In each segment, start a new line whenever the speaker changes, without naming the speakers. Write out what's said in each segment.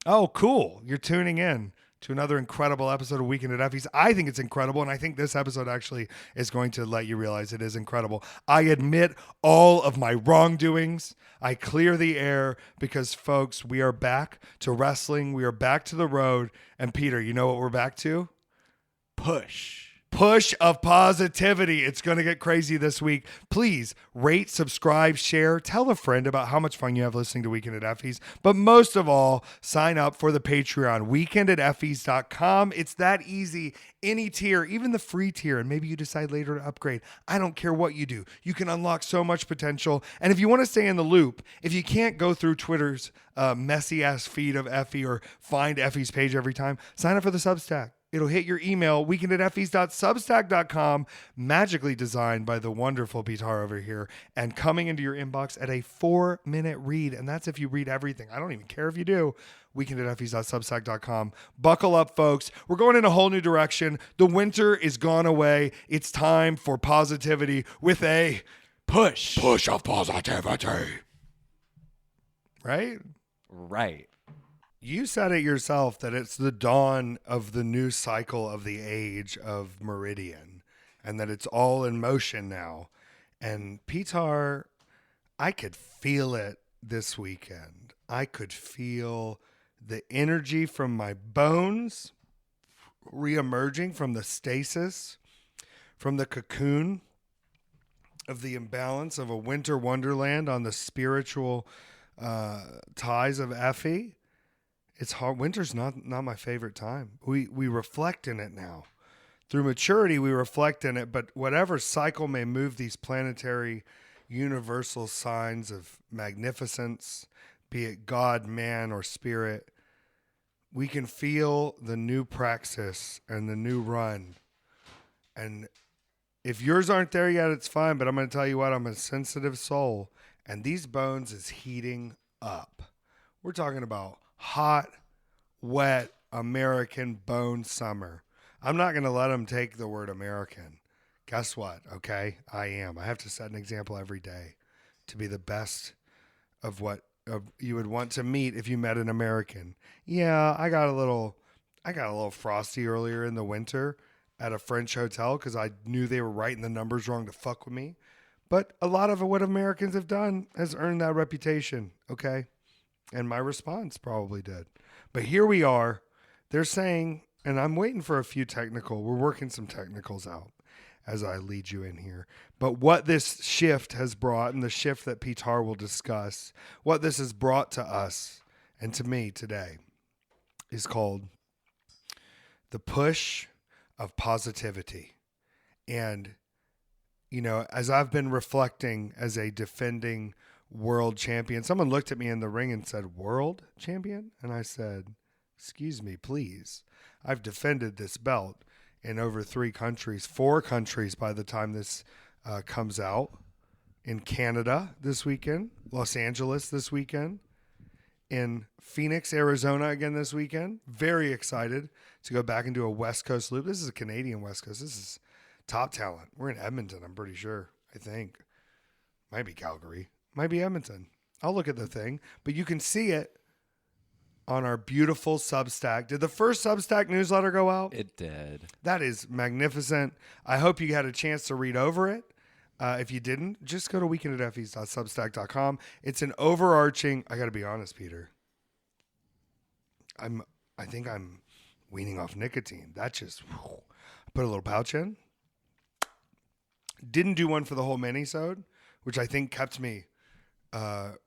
Oh, cool. You're tuning in to another incredible episode of Weekend at Effy's. I think it's incredible, and I think this episode actually is going to let you realize it is incredible. I admit all of my wrongdoings. I clear the air because, folks, we are back to wrestling. We are back to the road. And, Peter, you know what we're back to? Push of positivity. It's going to get crazy this week. Please rate, subscribe, share, tell a friend about how much fun you have listening to Weekend at Effy's. But most of all, sign up for the Patreon, weekendateffys.com. It's that easy. Any tier, even the free tier, and maybe you decide later to upgrade. I don't care what you do. You can unlock so much potential. And if you want to stay in the loop, if you can't go through Twitter's messy ass feed of Effy or find Effy's page every time, sign up for the Substack. It'll hit your email, weekendateffys.substack.com, magically designed by the wonderful Petár over here, and coming into your inbox at a 4-minute read. And that's if you read everything. I don't even care if you do. weekendateffys.substack.com. Buckle up, folks. We're going in a whole new direction. The winter is gone away. It's time for positivity with a push of positivity. Right?
Right.
You said it yourself that it's the dawn of the new cycle of the age of Meridian and that it's all in motion now. And Petár, I could feel it this weekend. I could feel the energy from my bones reemerging from the stasis, from the cocoon of the imbalance of a winter wonderland on the spiritual ties of Effy. It's hard. Winter's not my favorite time. We reflect in it now. Through maturity, we reflect in it, but whatever cycle may move these planetary universal signs of magnificence, be it God, man, or spirit, we can feel the new praxis and the new run. And if yours aren't there yet, it's fine, but I'm going to tell you what, I'm a sensitive soul, and these bones is heating up. We're talking about hot, wet American bone summer. I'm not going to let them take the word American. Guess what? Okay, I am. I have to set an example every day to be the best of what you would want to meet if you met an American. Yeah, I got a little frosty earlier in the winter at a French hotel because I knew they were writing the numbers wrong to fuck with me. But a lot of what Americans have done has earned that reputation. Okay. And my response probably did. But here we are. They're saying, and I'm waiting for a few we're working some technicals out as I lead you in here. But what this shift has brought, and the shift that Petár will discuss, what this has brought to us and to me today is called the push of positivity. And, you know, as I've been reflecting as a defending world champion. Someone looked at me in the ring and said, "World champion?" And I said, "Excuse me, please. I've defended this belt in over 4 countries by the time this comes out. In Canada this weekend, Los Angeles this weekend, in Phoenix, Arizona again this weekend. Very excited to go back and do a West Coast loop. This is a Canadian West Coast. This is top talent. We're in Edmonton, I'm pretty sure. I think. Might be Calgary. Might be Edmonton. I'll look at the thing. But you can see it on our beautiful Substack. Did the first Substack newsletter go out?
It did.
That is magnificent. I hope you had a chance to read over it. If you didn't, just go to weekendateffys.substack.com. It's an overarching, I got to be honest, Peter. I think I'm weaning off nicotine. That just, I put a little pouch in. Didn't do one for the whole mini-sode, which I think kept me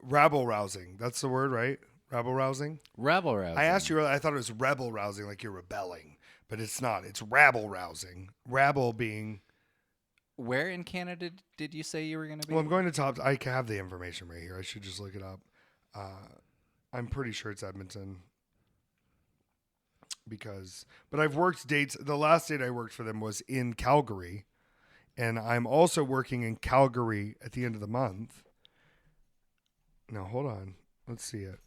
rabble-rousing. That's the word, right? Rabble-rousing?
Rabble-rousing.
I asked you earlier, I thought it was rebel-rousing, like you're rebelling. But it's not. It's rabble-rousing. Rabble being...
Where in Canada did you say you were going to be?
Well, I'm going to top... I have the information right here. I should just look it up. I'm pretty sure it's Edmonton. But I've worked dates. The last date I worked for them was in Calgary. And I'm also working in Calgary at the end of the month. Now, hold on. Let's see it.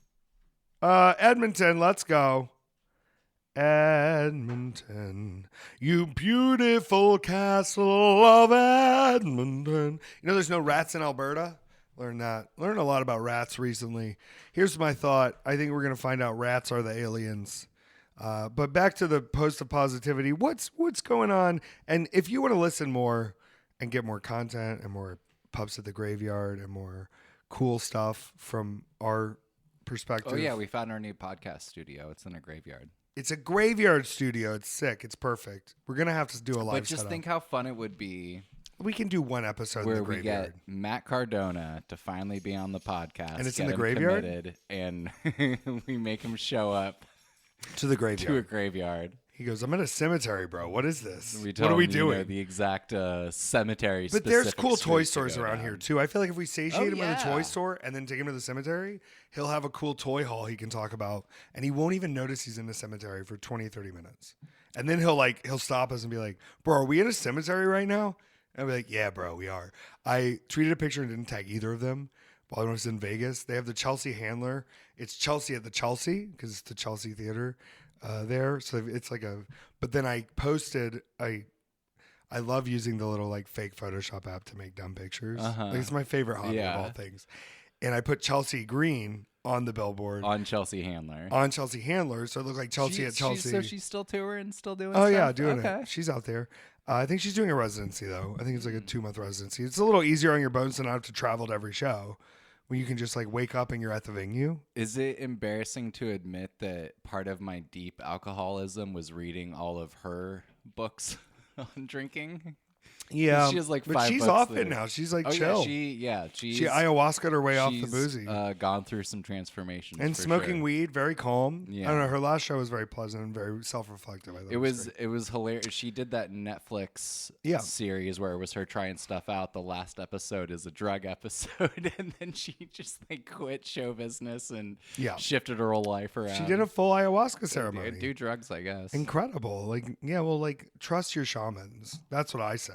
Edmonton, let's go. Edmonton, you beautiful castle of Edmonton. You know there's no rats in Alberta? Learned a lot about rats recently. Here's my thought. I think we're going to find out rats are the aliens. But back to the post of positivity. What's going on? And if you want to listen more and get more content and more Pups at the Graveyard and more cool stuff from our perspective.
Oh, yeah. We found our new podcast studio. It's in a graveyard.
It's a graveyard studio. It's sick. It's perfect. We're going to have to do a live
But just
setup.
think how fun it would be.
We can do one episode
where
in the
we
graveyard.
get Matt Cardona to finally be on the podcast.
And it's
get
in the
him
graveyard?
committed, and we make him show up
To the graveyard.
to a graveyard.
He goes, I'm in a cemetery, bro. What is this?
We
What
tell
are we
him,
doing?
the exact cemetery.
But there's
specific
cool toy
street to
stores
go
around
down.
here, too. I feel like if we satiate him in a toy
yeah.
store and then take him to the cemetery, he'll have a cool toy haul he can talk about. And he won't even notice he's in the cemetery for 20, 30 minutes. And then he'll stop us and be like, bro, are we in a cemetery right now? And I'll be like, yeah, bro, we are. I tweeted a picture and didn't tag either of them. While I was in Vegas, they have the Chelsea Handler. It's Chelsea at the Chelsea because it's the Chelsea Theater there. So it's like but then I posted, I love using the little like fake Photoshop app to make dumb pictures. Like, it's my favorite hobby of all things. And I put Chelsea Green on the billboard.
On Chelsea Handler.
On Chelsea Handler. So it looked like Chelsea at Chelsea.
So she's still touring, still doing
Oh,
stuff?
yeah, doing
Okay.
it. She's out there. I think she's doing a residency, though. I think it's like a 2-month residency. It's a little easier on your bones to not have to travel to every show when you can just like wake up and you're at the venue.
Is it embarrassing to admit that part of my deep alcoholism was reading all of her books on drinking?
Yeah.
She has like
but
5
she's
books
off
that-
it now. She's like
Oh,
chill.
she's
She ayahuasca'd her way off the
she's,
boozy.
Gone through some transformations.
And
for
smoking
sure.
weed, very calm.
Yeah.
I don't know. Her last show was very pleasant and very self-reflective. I thought
It was
great.
hilarious. She did that Netflix series where it was her trying stuff out. The last episode is a drug episode, and then she just like quit show business and shifted her whole life around.
She did a full ayahuasca ceremony.
Do drugs, I guess.
Incredible. Like, yeah, well, like, trust your shamans. That's what I say.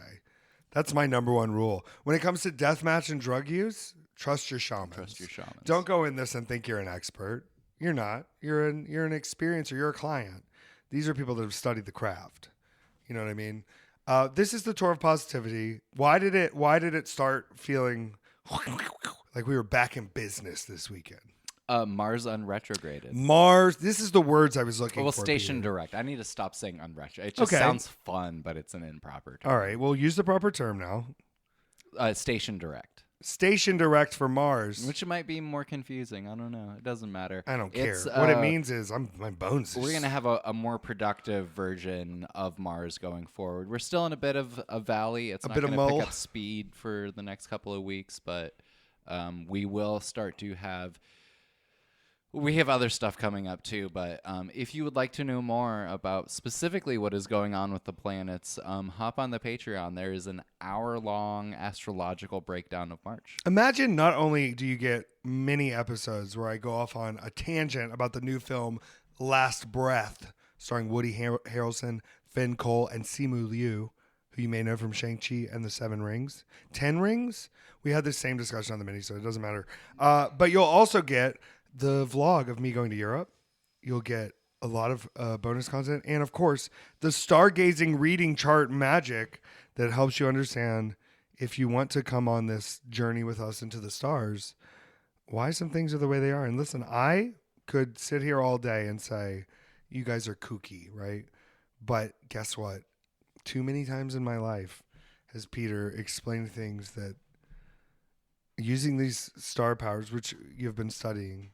That's my number one rule. When it comes to deathmatch and drug use, trust your shamans.
Trust your shamans.
Don't go in this and think you're an expert. You're not. You're an experiencer. You're a client. These are people that have studied the craft. You know what I mean? This is the tour of positivity. Why did it start feeling like we were back in business this weekend?
Mars unretrograded.
Mars. This is the words I was looking for.
Well, station
Peter.
direct. I need to stop saying unretro. It just
Okay.
sounds fun, but it's an improper term.
All right. Well, use the proper term now.
Station direct.
Station direct for Mars.
Which might be more confusing. I don't know. It doesn't matter.
I don't care.
It's,
What it means is my bones.
We're going to have a more productive version of Mars going forward. We're still in a bit of a valley. It's not
bit of
going to
mull.
pick up speed for the next couple of weeks, but we will start to have... We have other stuff coming up too, but if you would like to know more about specifically what is going on with the planets, hop on the Patreon. There is an hour-long astrological breakdown of March.
Imagine not only do you get mini episodes where I go off on a tangent about the new film Last Breath, starring Woody Harrelson, Finn Cole, and Simu Liu, who you may know from Shang-Chi and the 7 Rings. 10 Rings? We had the same discussion on the mini, so it doesn't matter. But you'll also get the vlog of me going to Europe. You'll get a lot of bonus content. And, of course, the stargazing reading chart magic that helps you understand if you want to come on this journey with us into the stars, why some things are the way they are. And listen, I could sit here all day and say, you guys are kooky, right? But guess what? Too many times in my life has Peter explained things that using these star powers, which you've been studying,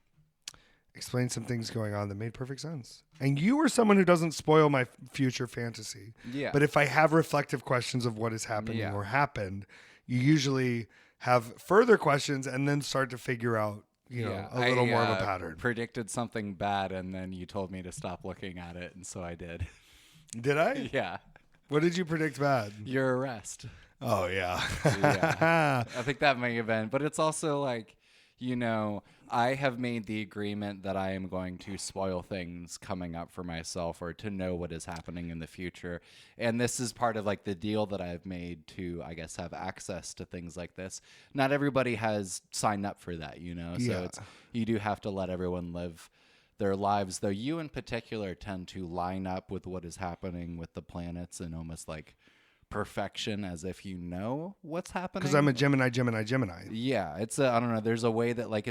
explained some things going on that made perfect sense. And you are someone who doesn't spoil my future fantasy.
Yeah.
But if I have reflective questions of what is happening or happened, you usually have further questions and then start to figure out, a little more of a pattern.
Predicted something bad, and then you told me to stop looking at it, and so I did.
Did I?
Yeah.
What did you predict bad?
Your arrest.
Oh, yeah.
Yeah. I think that may have been, but it's also like, I have made the agreement that I am going to spoil things coming up for myself or to know what is happening in the future. And this is part of like the deal that I've made to, I guess, have access to things like this. Not everybody has signed up for that, So you do have to let everyone live their lives, though you in particular tend to line up with what is happening with the planets and almost like perfection as if you know what's happening.
Because I'm a Gemini.
Yeah, it's a, I don't know. There's a way that like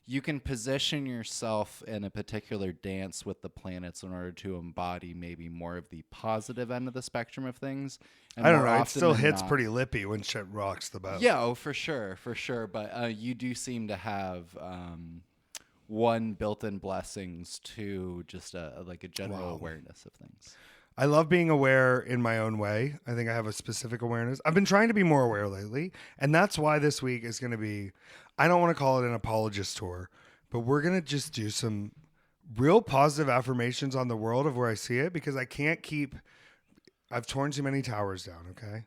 you can position yourself in a particular dance with the planets in order to embody maybe more of the positive end of the spectrum of things. And
I don't
more
know. It
often
still
than
hits
not-
pretty lippy when shit rocks the boat.
Yeah, oh, for sure. But you do seem to have one built-in blessings to just like a general awareness of things.
I love being aware in my own way. I think I have a specific awareness. I've been trying to be more aware lately. And that's why this week is going to be, I don't want to call it an apologist tour, but we're going to just do some real positive affirmations on the world of where I see it, because I can't keep, I've torn too many towers down, okay?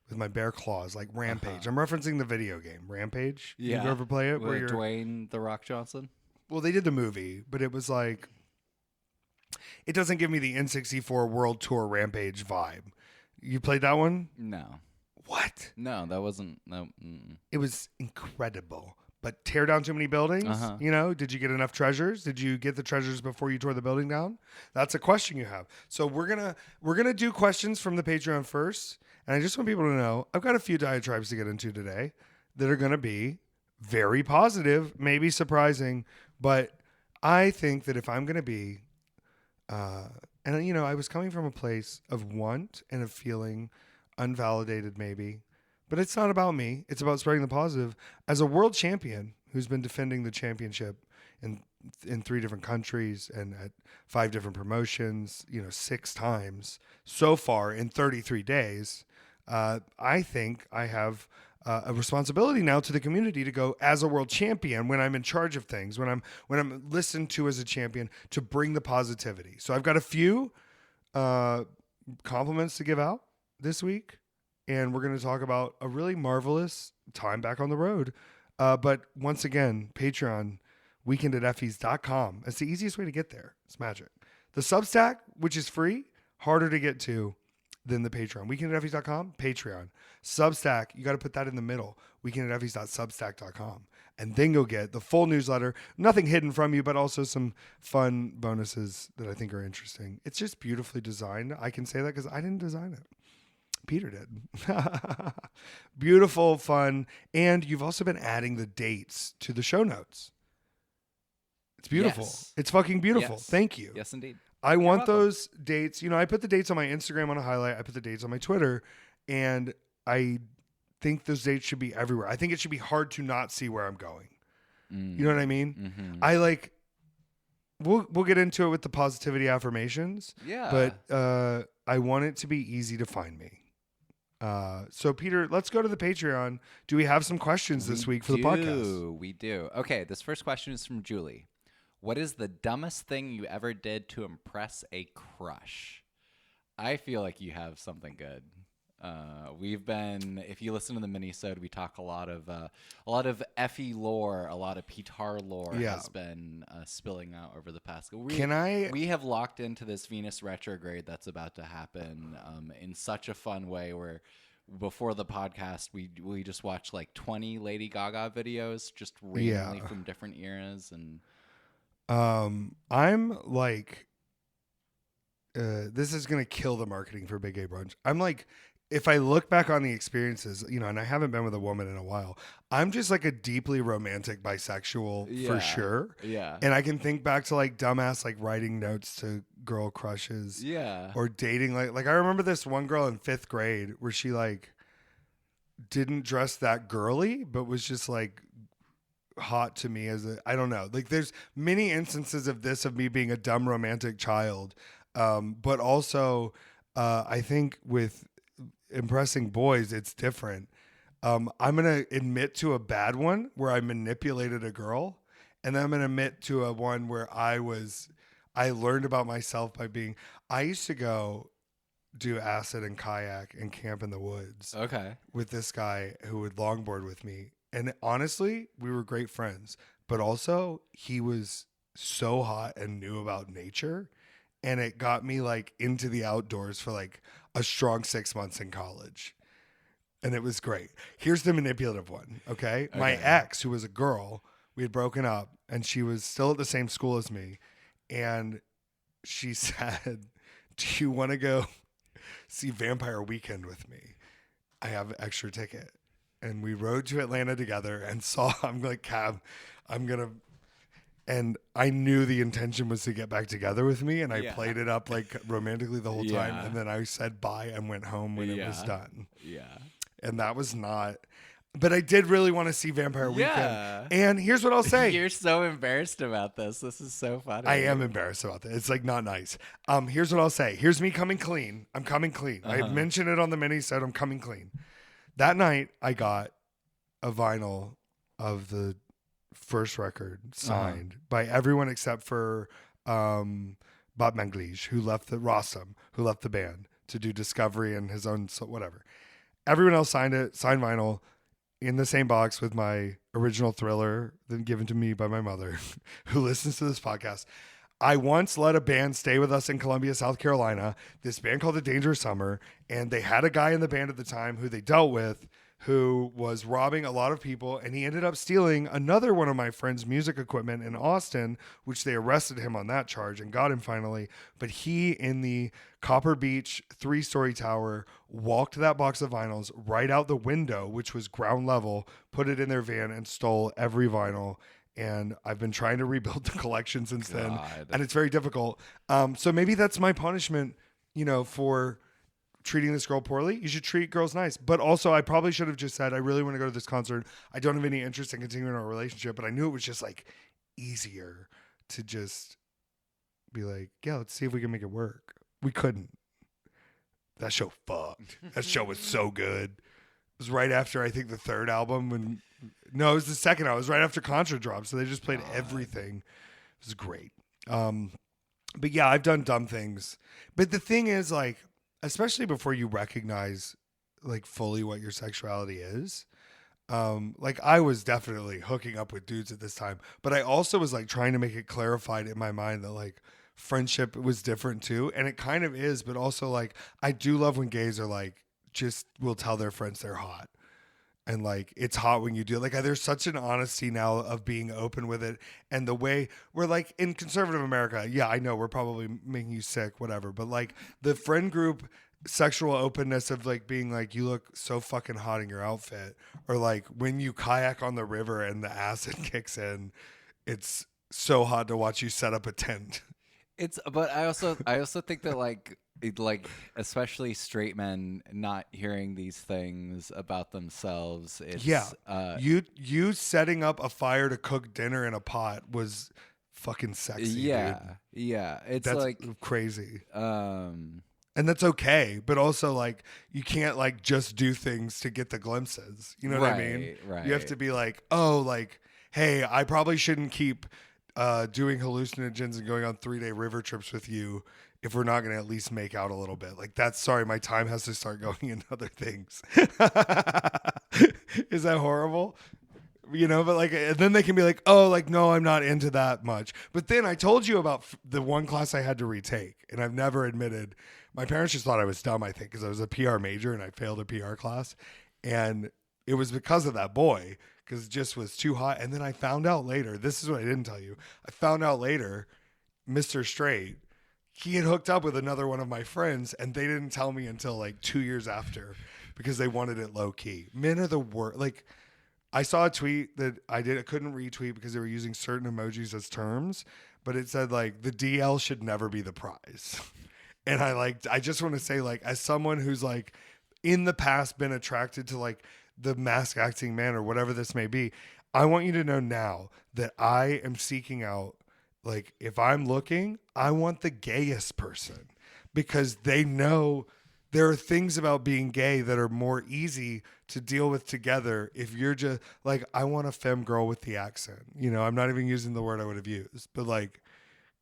With my bare claws, like Rampage. I'm referencing the video game, Rampage.
Yeah.
You ever play it?
With Dwayne The Rock Johnson?
Well, they did the movie, but it was like, it doesn't give me the N64 World Tour Rampage vibe. You played that one?
No.
What?
No, that wasn't. No.
It was incredible. But tear down too many buildings? You know, did you get enough treasures? Did you get the treasures before you tore the building down? That's a question you have. So we're gonna do questions from the Patreon first. And I just want people to know, I've got a few diatribes to get into today that are gonna be very positive, maybe surprising, but I think that if I'm gonna be and you know, I was coming from a place of want and of feeling unvalidated maybe, but it's not about me. It's about spreading the positive. As a world champion who's been defending the championship in 3 different countries and at 5 different promotions, you know, 6 times so far in 33 days, I think I have a responsibility now to the community to go as a world champion when I'm in charge of things, when I'm listened to as a champion, to bring the positivity. So I've got a few compliments to give out this week, and we're going to talk about a really marvelous time back on the road. But once again, Patreon, weekendateffys.com. That's the easiest way to get there. It's magic. The Substack, which is free, harder to get to than the Patreon. Weekendateffys.com, Patreon. Substack, you got to put that in the middle. Weekendateffys.substack.com. And then you'll get the full newsletter. Nothing hidden from you, but also some fun bonuses that I think are interesting. It's just beautifully designed. I can say that because I didn't design it. Peter did. Beautiful, fun. And you've also been adding the dates to the show notes. It's beautiful.
Yes.
It's fucking beautiful.
Yes.
Thank you.
Yes, indeed.
I want
welcome.
those dates. You know, I put the dates on my Instagram on a highlight. I put the dates on my Twitter, and I think those dates should be everywhere. I think it should be hard to not see where I'm going. You know what I mean?
Mm-hmm.
I like, we'll get into it with the positivity affirmations.
Yeah.
But I want it to be easy to find me. So Peter, let's go to the Patreon. Do we have some questions this week for the podcast?
We do. Okay, this first question is from Julie. What is the dumbest thing you ever did to impress a crush? I feel like you have something good. We've been, if you listen to the mini-sode, we talk a lot of Effy lore, a lot of Petár lore has been spilling out over the past. We have locked into this Venus retrograde that's about to happen in such a fun way where before the podcast, we just watched like 20 Lady Gaga videos just randomly from different eras. And
I'm like, this is going to kill the marketing for Big Gay Brunch. I'm like, if I look back on the experiences, you know, and I haven't been with a woman in a while, I'm just like a deeply romantic bisexual for sure.
Yeah.
And I can think back to like dumbass, like writing notes to girl crushes.
Yeah.
Or dating. Like I remember this one girl in 5th grade where she like didn't dress that girly, but was just like hot to me as I don't know. Like there's many instances of this, of me being a dumb romantic child. But also, I think with impressing boys, it's different. I'm going to admit to a bad one where I manipulated a girl, and then I'm going to admit to a one where I learned about myself by I used to go do acid and kayak and camp in the woods.
Okay.
With this guy who would longboard with me. And honestly, we were great friends, but also he was so hot and knew about nature. And it got me like into the outdoors for like a strong 6 months in college. And it was great. Here's the manipulative one. Okay. My ex, who was a girl, we had broken up and she was still at the same school as me. And she said, do you want to go see Vampire Weekend with me. I have an extra ticket. And we rode to Atlanta together and saw, I'm like, Cab, I'm going to, and I knew the intention was to get back together with me. And I played it up like romantically the whole time. And then I said bye and went home when it was done.
Yeah.
And that was not, but I did really want to see Vampire Weekend. And here's what I'll say.
You're so embarrassed about this. This is so funny.
I am embarrassed about this. It's like not nice. Here's what I'll say. Here's me coming clean. I'm coming clean. I mentioned it on the mini, said I'm coming clean. That night, I got a vinyl of the first record signed by everyone except for Bob Manglish, who left the band to do Discovery and his own whatever. Everyone else signed vinyl in the same box with my original Thriller, then given to me by my mother, who listens to this podcast. I once let a band stay with us in Columbia, South Carolina, this band called The Dangerous Summer, and they had a guy in the band at the time who they dealt with who was robbing a lot of people, and he ended up stealing another one of my friend's music equipment in Austin, which they arrested him on that charge and got him finally. But he, in the Copper Beach 3-story tower, walked that box of vinyls right out the window, which was ground level, put it in their van, and stole every vinyl. And I've been trying to rebuild the collection since then, and it's very difficult. So maybe that's my punishment, for treating this girl poorly. You should treat girls nice. But also, I probably should have just said, I really want to go to this concert. I don't have any interest in continuing our relationship, but I knew it was just like easier to just be like, yeah, let's see if we can make it work. We couldn't. That show fucked. That show was so good. It was right after, I think, the third album. No, it was the second album. It was right after Contra dropped. So they just played everything. It was great. But yeah, I've done dumb things. But the thing is, like, especially before you recognize, like, fully what your sexuality is. Like, I was definitely hooking up with dudes at this time. But I also was, like, trying to make it clarified in my mind that, like, friendship was different too. And it kind of is. But also, like, I do love when gays are, like, just will tell their friends they're hot. And like, it's hot when you do. Like, there's such an honesty now of being open with it. And the way we're like in conservative America, yeah, I know we're probably making you sick, whatever. But like the friend group sexual openness of like being like, you look so fucking hot in your outfit. Or like when you kayak on the river and the acid kicks in, it's so hot to watch you set up a tent.
But I also think that like especially straight men not hearing these things about themselves.
You setting up a fire to cook dinner in a pot was fucking sexy.
Yeah,
dude.
Yeah.
That's like crazy. And that's okay, but also like you can't like just do things to get the glimpses. You know what I mean?
Right.
You have to be like, oh, like, hey, I probably shouldn't keep doing hallucinogens and going on 3-day river trips with you if we're not going to at least make out a little bit. Like, that's, sorry, my time has to start going in other things. Is that horrible? But like, and then they can be like, oh, like, no, I'm not into that much. But then I told you about the one class I had to retake, and I've never admitted. My parents just thought I was dumb, I think, because I was a PR major and I failed a PR class. And it was because of that boy, because it just was too hot. And then I found out later, this is what I didn't tell you. I found out later, Mr. Straight, he had hooked up with another one of my friends, and they didn't tell me until like 2 years after because they wanted it low key. Men are the worst. Like, I saw a tweet that I couldn't retweet because they were using certain emojis as terms, but it said like the DL should never be the prize. And I just want to say, like, as someone who's like in the past been attracted to like the mask acting man or whatever this may be, I want you to know now that I am seeking out, like, if I'm looking, I want the gayest person, because they know there are things about being gay that are more easy to deal with together. If you're just like, I want a femme girl with the accent, I'm not even using the word I would have used, but like,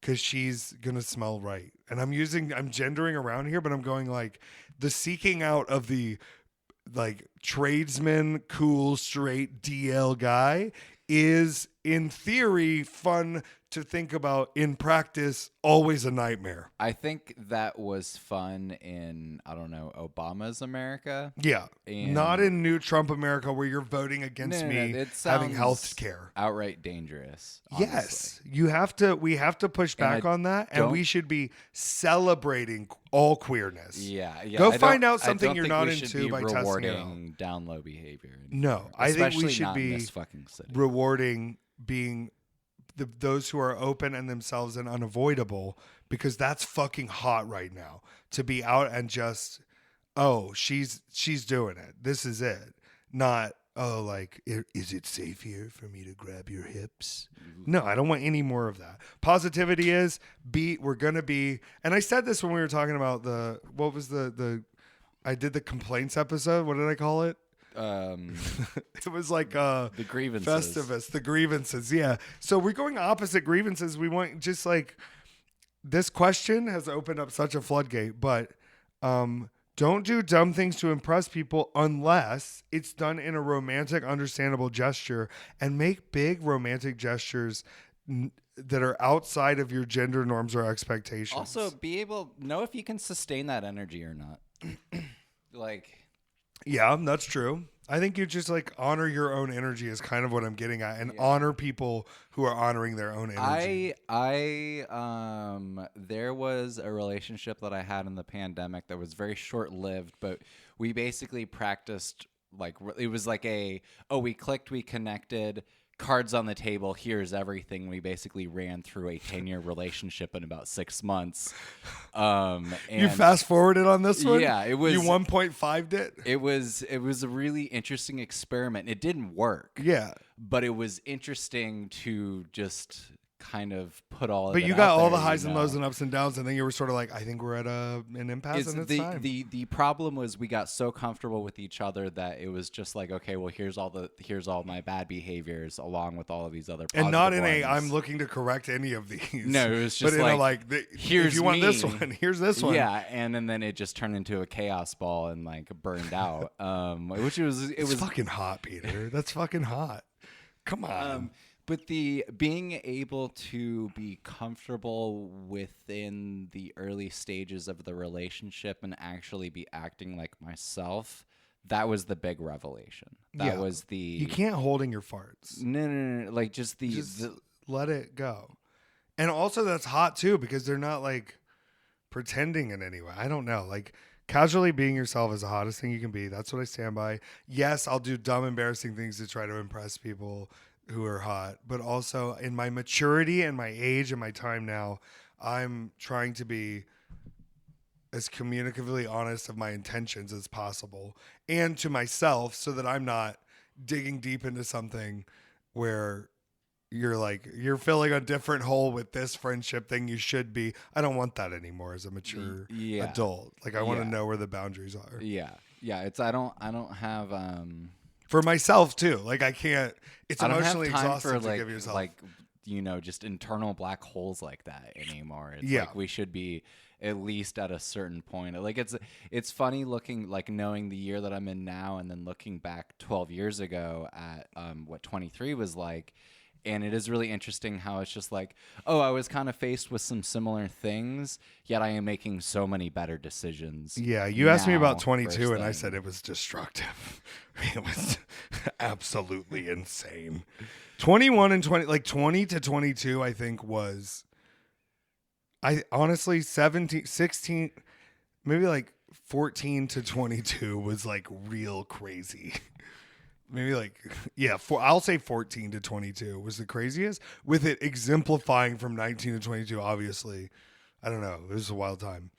cause she's going to smell right. And I'm gendering around here, but I'm going like the seeking out of the like tradesman, cool, straight DL guy is in theory fun to think about. In practice, always a nightmare.
I think that was fun in, I don't know, Obama's America.
Yeah.
And
Not in New Trump America where you're voting against me
it
having
sounds
health care.
Outright dangerous. Honestly.
Yes. We have to push back on that, and we should be celebrating all queerness.
Yeah.
Go find out something you're not into by testing it out.
Rewarding down low behavior.
No, I think we should be
in this fucking city.
rewarding being those who are open and themselves and unavoidable, because that's fucking hot right now to be out and just, oh, she's doing it. This is it. Not, oh, like, is it safe here for me to grab your hips? No, I don't want any more of that. Positivity is we're going to be, and I said this when we were talking about I did the complaints episode. What did I call it? It was like
the grievances.
Festivus, the grievances. Yeah. So we're going opposite grievances. We want just like this question has opened up such a floodgate, but don't do dumb things to impress people unless it's done in a romantic, understandable gesture, and make big romantic gestures that are outside of your gender norms or expectations.
Also, know if you can sustain that energy or not.
Yeah, that's true. I think you just like honor your own energy is kind of what I'm getting at, and honor people who are honoring their own energy.
There was a relationship that I had in the pandemic that was very short-lived, but we basically practiced it was like we clicked, we connected, cards on the table, here's everything. We basically ran through a 10-year relationship in about 6 months. And
you fast forwarded on this one?
Yeah, it was.
You 1.5'd it?
It was a really interesting experiment. It didn't work.
Yeah.
But it was interesting to just kind of put all of it.
But you got all the highs and lows and ups and downs, and then you were sort of like, I think we're at an impasse in this time.
The problem was we got so comfortable with each other that it was just like, okay, well, here's all my bad behaviors along with all of these other positive
and not in
ones.
I'm looking to correct any of these.
No, it was just
here's if you want this one, here's this one.
Yeah, and then it just turned into a chaos ball and burned out. It was
fucking hot, Peter. That's fucking hot. Come on.
But the being able to be comfortable within the early stages of the relationship and actually be acting like myself, that was the big revelation. That was the...
You can't hold in your farts.
No. Just
let it go. And also that's hot too, because they're not pretending in any way. I don't know. Casually being yourself is the hottest thing you can be. That's what I stand by. Yes, I'll do dumb, embarrassing things to try to impress people who are hot, but also in my maturity and my age and my time now, I'm trying to be as communicatively honest of my intentions as possible and to myself, so that I'm not digging deep into something where you're filling a different hole with this friendship than you should be. I don't want that anymore as a mature adult. I want to know where the boundaries are.
Yeah. I don't have
for myself too. I can't. It's
I don't
emotionally
have time
exhausting
for
to give yourself
just internal black holes like that anymore. It's we should be at least at a certain point. It's funny looking knowing the year that I'm in now, and then looking back 12 years ago at what 23 was like. And it is really interesting how it's just I was kind of faced with some similar things, yet I am making so many better decisions.
Yeah, you asked me about 22, and I said it was destructive. It was absolutely insane. 21 and 20 to 22, I think was, I honestly, 17, 16, maybe 14 to 22 was real crazy. Maybe I'll say 14 to 22 was the craziest, with it exemplifying from 19 to 22. Obviously, I don't know. It was a wild time.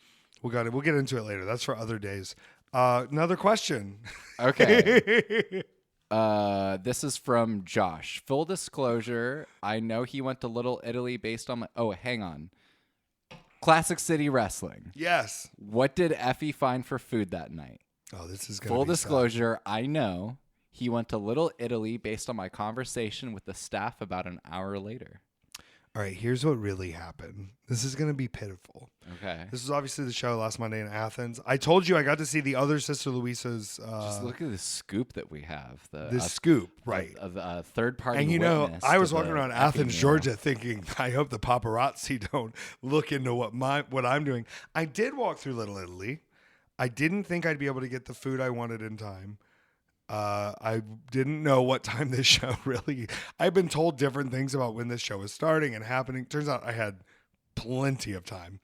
We'll get into it later. That's for other days. Another question.
Okay. This is from Josh. Full disclosure, I know he went to Little Italy based on hang on. Classic City Wrestling.
Yes.
What did Effy find for food that night?
Oh, this is
full disclosure. Sad. I know. He went to Little Italy based on my conversation with the staff about an hour later.
All right, here's what really happened. This is going to be pitiful.
Okay.
This was obviously the show last Monday in Athens. I told you I got to see the other Sister Luisa's.
Just look at the scoop that we have.
This scoop, right?
Of third-party
And
witness
I was
to
walking
the
around
Effy
Athens,
meal.
Georgia, thinking, I hope the paparazzi don't look into what I'm doing. I did walk through Little Italy. I didn't think I'd be able to get the food I wanted in time. I didn't know what time this show really. I've been told different things about when this show was starting and happening. Turns out I had plenty of time.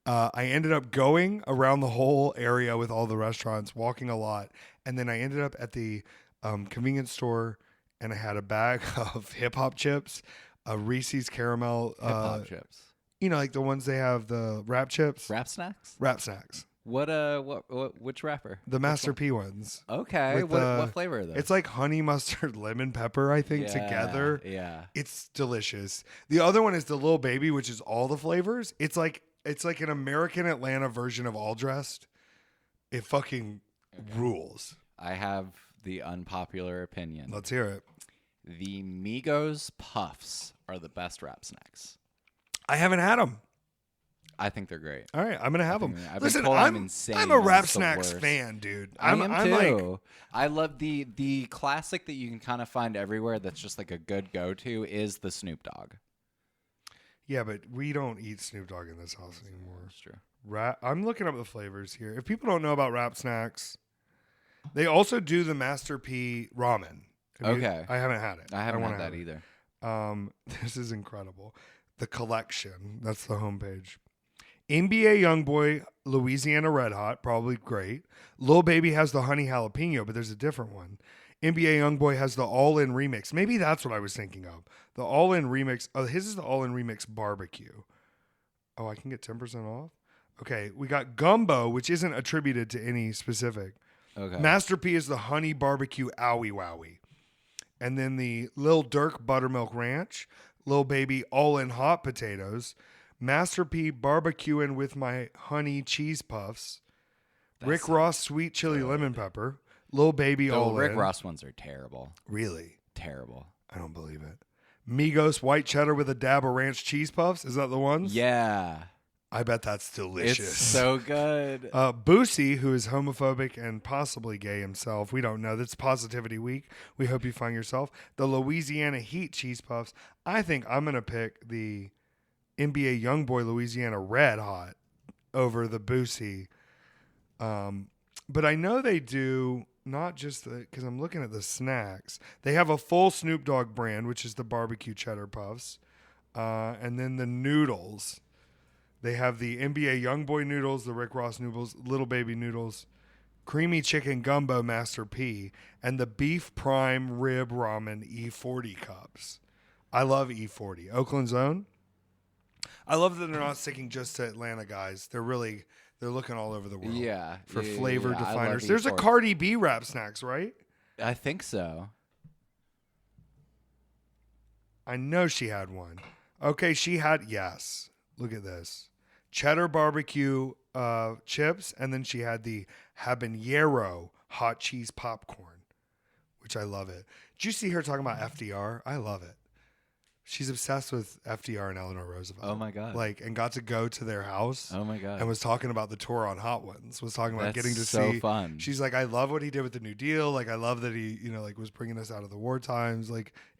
I ended up going around the whole area with all the restaurants, walking a lot, and then I ended up at the convenience store, and I had a bag of hip hop chips, a Reese's caramel
Hip hop chips.
You know, like the ones they have the wrap chips,
Wrap snacks.
wrap snacks.
Which wrapper?
The Master P ones.
Okay.
With
What flavor are those?
It's like honey mustard, lemon pepper, I think, together.
Yeah.
It's delicious. The other one is the Little Baby, which is all the flavors. It's like an American Atlanta version of All Dressed. It fucking rules.
I have the unpopular opinion.
Let's hear it.
The Migos Puffs are the best wrap snacks.
I haven't had them.
I think they're great.
All right, I'm gonna have them.
I've been
Listen,
told
I'm
insane.
I'm a wrap
It's the
snacks
worst.
fan, dude.
I am too.
Like,
I love the classic that you can kind of find everywhere. That's just like a good go-to is the Snoop Dogg.
yeah, but we don't eat Snoop Dogg in this house anymore.
That's true.
I'm looking up the flavors here. If people don't know about wrap snacks, they also do the Master P ramen.
Okay.
I haven't had it.
I haven't
wanna
had that
have it.
either.
This is incredible. The collection. That's the homepage. NBA Youngboy, Louisiana Red Hot, probably great. Lil Baby has the honey jalapeno, but there's a different one. NBA Youngboy has the all-in remix. Maybe that's what I was thinking of. The all-in remix. Oh, his is the all-in remix barbecue. Oh, I can get 10% off? Okay, we got Gumbo, which isn't attributed to any specific.
Okay.
Master P is the honey barbecue owie wowie. And then the Lil Durk buttermilk ranch, Lil Baby all-in hot potatoes, Master P barbecuing with my honey cheese puffs, Rick Ross sweet chili lemon pepper, Lil Baby all
Rick
in.
Ross ones are terrible.
Really?
Terrible.
I don't believe it. Migos white cheddar with a dab of ranch cheese puffs. Is that the ones?
Yeah.
I bet that's delicious.
It's so good.
Boosie, who is homophobic and possibly gay himself. We don't know. That's Positivity Week. We hope you find yourself. The Louisiana Heat cheese puffs. I think I'm going to pick the NBA Youngboy Louisiana Red Hot over the Boosie. But I know they do not just because I'm looking at the snacks. They have a full Snoop Dogg brand, which is the barbecue cheddar puffs. And then the noodles. They have the NBA Youngboy noodles, the Rick Ross noodles, Little Baby noodles, creamy chicken gumbo Master P, and the beef prime rib ramen E40 cups. I love E40. Oakland's own. I love that they're not sticking just to Atlanta guys. They're looking all over the world.
Yeah.
For
yeah,
flavor
yeah, I love
definers. There's a
E40.
Cardi B wrap snacks, right?
I think so.
I know she had one. Okay, yes. Look at this. Cheddar barbecue chips, and then she had the habanero hot cheese popcorn, which I love it. Did you see her talking about FDR? I love it. She's obsessed with FDR and Eleanor Roosevelt.
Oh my God.
And got to go to their house.
Oh my God.
And was talking about the tour on Hot Ones. Was talking about
That's
getting to
so
see.
fun.
She's like, I love what he did with the New Deal. I love that he, was bringing us out of the war times.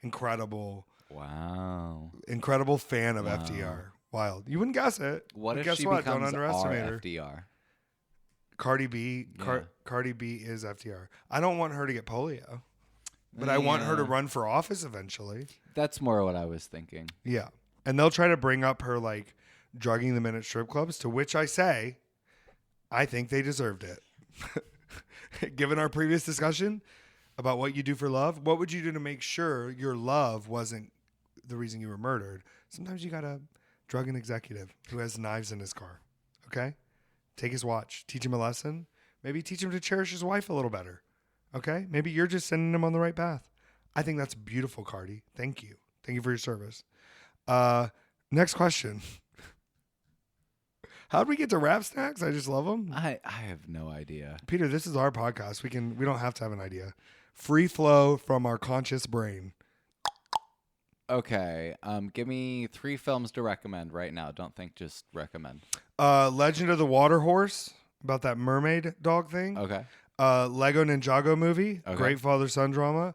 Incredible.
Wow.
Incredible fan of
Wow.
FDR. Wild. You wouldn't guess it.
What
But
if
guess
she
what?
becomes
Don't underestimate her.
FDR?
Cardi B.
Yeah.
Cardi B is FDR. I don't want her to get polio, but I want her to run for office eventually.
That's more what I was thinking.
Yeah, and they'll try to bring up her drugging them in at strip clubs. To which I say, I think they deserved it. Given our previous discussion about what you do for love, what would you do to make sure your love wasn't the reason you were murdered? Sometimes you gotta drug an executive who has knives in his car. Okay? Take his watch. Teach him a lesson. Maybe teach him to cherish his wife a little better. Okay? Maybe you're just sending him on the right path. I think that's beautiful, Cardi. Thank you. Thank you for your service. Next question. How'd we get to wrap snacks? I just love them.
I have no idea.
Peter, this is our podcast. We don't have to have an idea. Free flow from our conscious brain.
Okay. Give me 3 films to recommend right now. Don't think, just recommend.
Legend of the Water Horse, about that mermaid dog thing.
Okay.
Lego Ninjago movie,
Okay.
great father-son drama.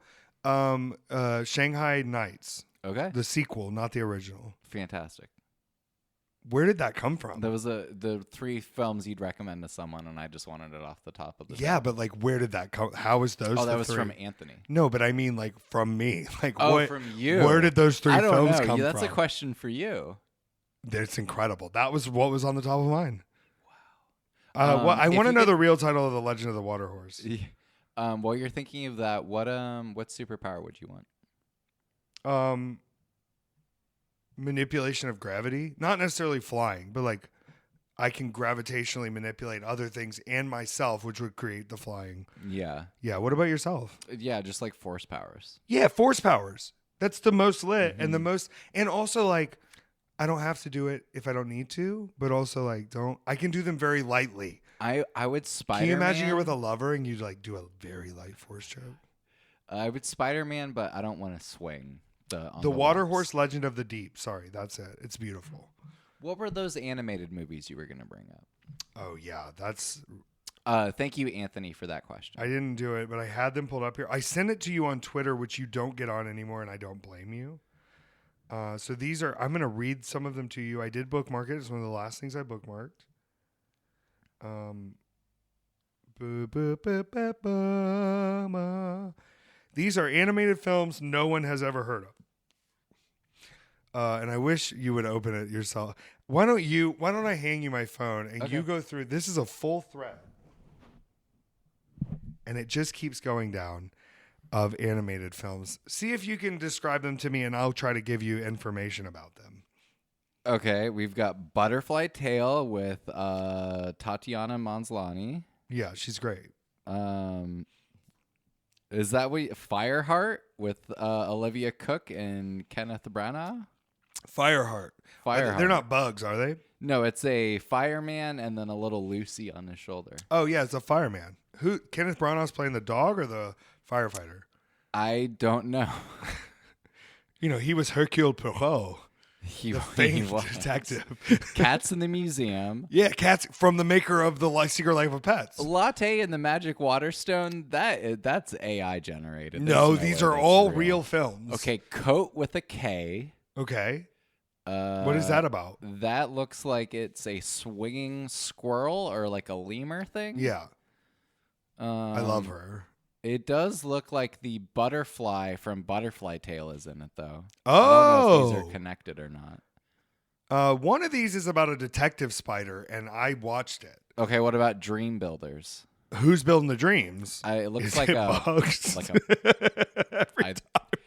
Shanghai Nights,
Okay.
the sequel, not the original.
Fantastic.
Where did that come from?
That was the 3 films you'd recommend to someone, and I just wanted it off the top of the
Yeah,
dome.
but like, where did that come? How was those?
Oh, that
the
was
3?
from Anthony.
No, but I mean, like, from me. Like,
Oh,
what,
from you.
Where did those 3
I don't
films
know.
come
That's
from?
a question for you.
It's incredible. That was what was on the top of mine.
Wow.
I
if
want to
you
know
could-
the real title of the Legend of the Water Horse.
While you're thinking of that, what superpower would you want?
Manipulation of gravity, not necessarily flying, but like I can gravitationally manipulate other things and myself, which would create the flying.
Yeah.
Yeah. What about yourself?
Yeah, just like force powers.
Yeah, force powers. That's the most lit
Mm-hmm.
and the most, and also like I don't have to do it if I don't need to, but also like I can do them very lightly.
I would Spider-Man.
Can you imagine you're with a lover and you like do a very light force choke?
I would Spider-Man, but I don't want to swing on
The Water
legs.
Horse Legend of the Deep. Sorry, that's it. It's beautiful.
What were those animated movies you were going to bring up?
Oh yeah, that's.
Thank you, Anthony, for that question.
I didn't do it, but I had them pulled up here. I sent it to you on Twitter, which you don't get on anymore, and I don't blame you. So these are. I'm going to read some of them to you. I did bookmark it. It's one of the last things I bookmarked. These are animated films no one has ever heard of. And I wish you would open it yourself. Why don't I hang you my phone and you go through, this is a full thread. And it just keeps going down of animated films. See if you can describe them to me and I'll try to give you information about them.
Okay, we've got Butterfly Tale with Tatiana Maslany.
Yeah, she's great.
Is that Fireheart with Olivia Cook and Kenneth Branagh?
Fireheart.
Fireheart.
They're not bugs, are they?
No, it's a fireman and then a little Lucy on his shoulder.
Oh yeah, it's a fireman. Who Kenneth Branagh's playing the dog or the firefighter?
I don't know.
You know, he was Hercule Poirot,
He
the famed
was.
detective.
Cats in the Museum.
Yeah, cats from the maker of the Secret Life of Pets.
Latte and the Magic Waterstone. That's AI generated.
No,
There's
these
way
are
that's
all real films.
Okay, Coat with a K.
Okay. What is that about?
That looks like it's a swinging squirrel or like a lemur thing.
Yeah. I love her.
It does look like the butterfly from Butterfly Tale is in it, though.
Oh.
I don't know if these are connected or not.
One of these is about a detective spider, and I watched it.
Okay, what about Dream Builders?
Who's building the dreams?
It looks
Is
like
it
a
bugs?
like a
Every time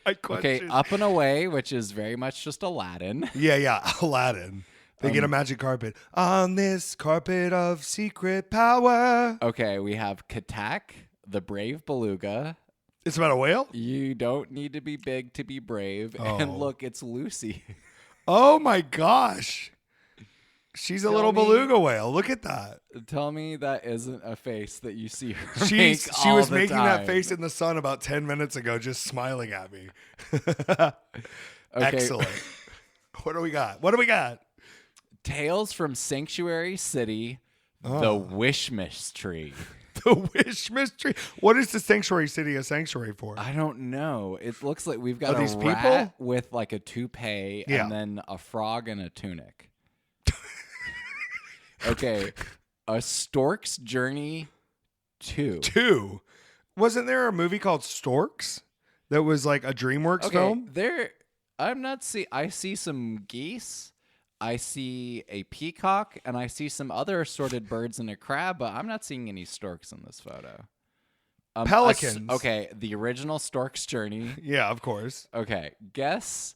I question.
okay, Up and Away, which is very much just Aladdin.
Yeah, Aladdin. They get a magic carpet. On this carpet of secret power.
Okay, we have Katak, the brave beluga.
It's about a whale?
You don't need to be big to be brave.
Oh.
And look, it's Lucy.
Oh my gosh. She's a
Tell
little
me-
beluga whale. Look at that.
Tell me that isn't a face that you see her
She
make
was
all the
making that
time.
face in the sun about 10 minutes ago, just smiling at me.
Okay.
Excellent. What do we got?
Tales from Sanctuary City, the Wishmish Tree.
The Wish Mystery. What is the Sanctuary City a sanctuary for?
I don't know. It looks like we've got
Are
a
these
rat
people?
with like a toupee
Yeah.
and then a frog in a tunic. Okay. A Stork's Journey 2.
2. Wasn't there a movie called Storks that was like a DreamWorks
Okay,
film?
I see some geese, I see a peacock, and I see some other assorted birds and a crab, but I'm not seeing any storks in this photo.
Pelicans.
Okay, the original Stork's Journey.
Yeah, of course.
Okay, guess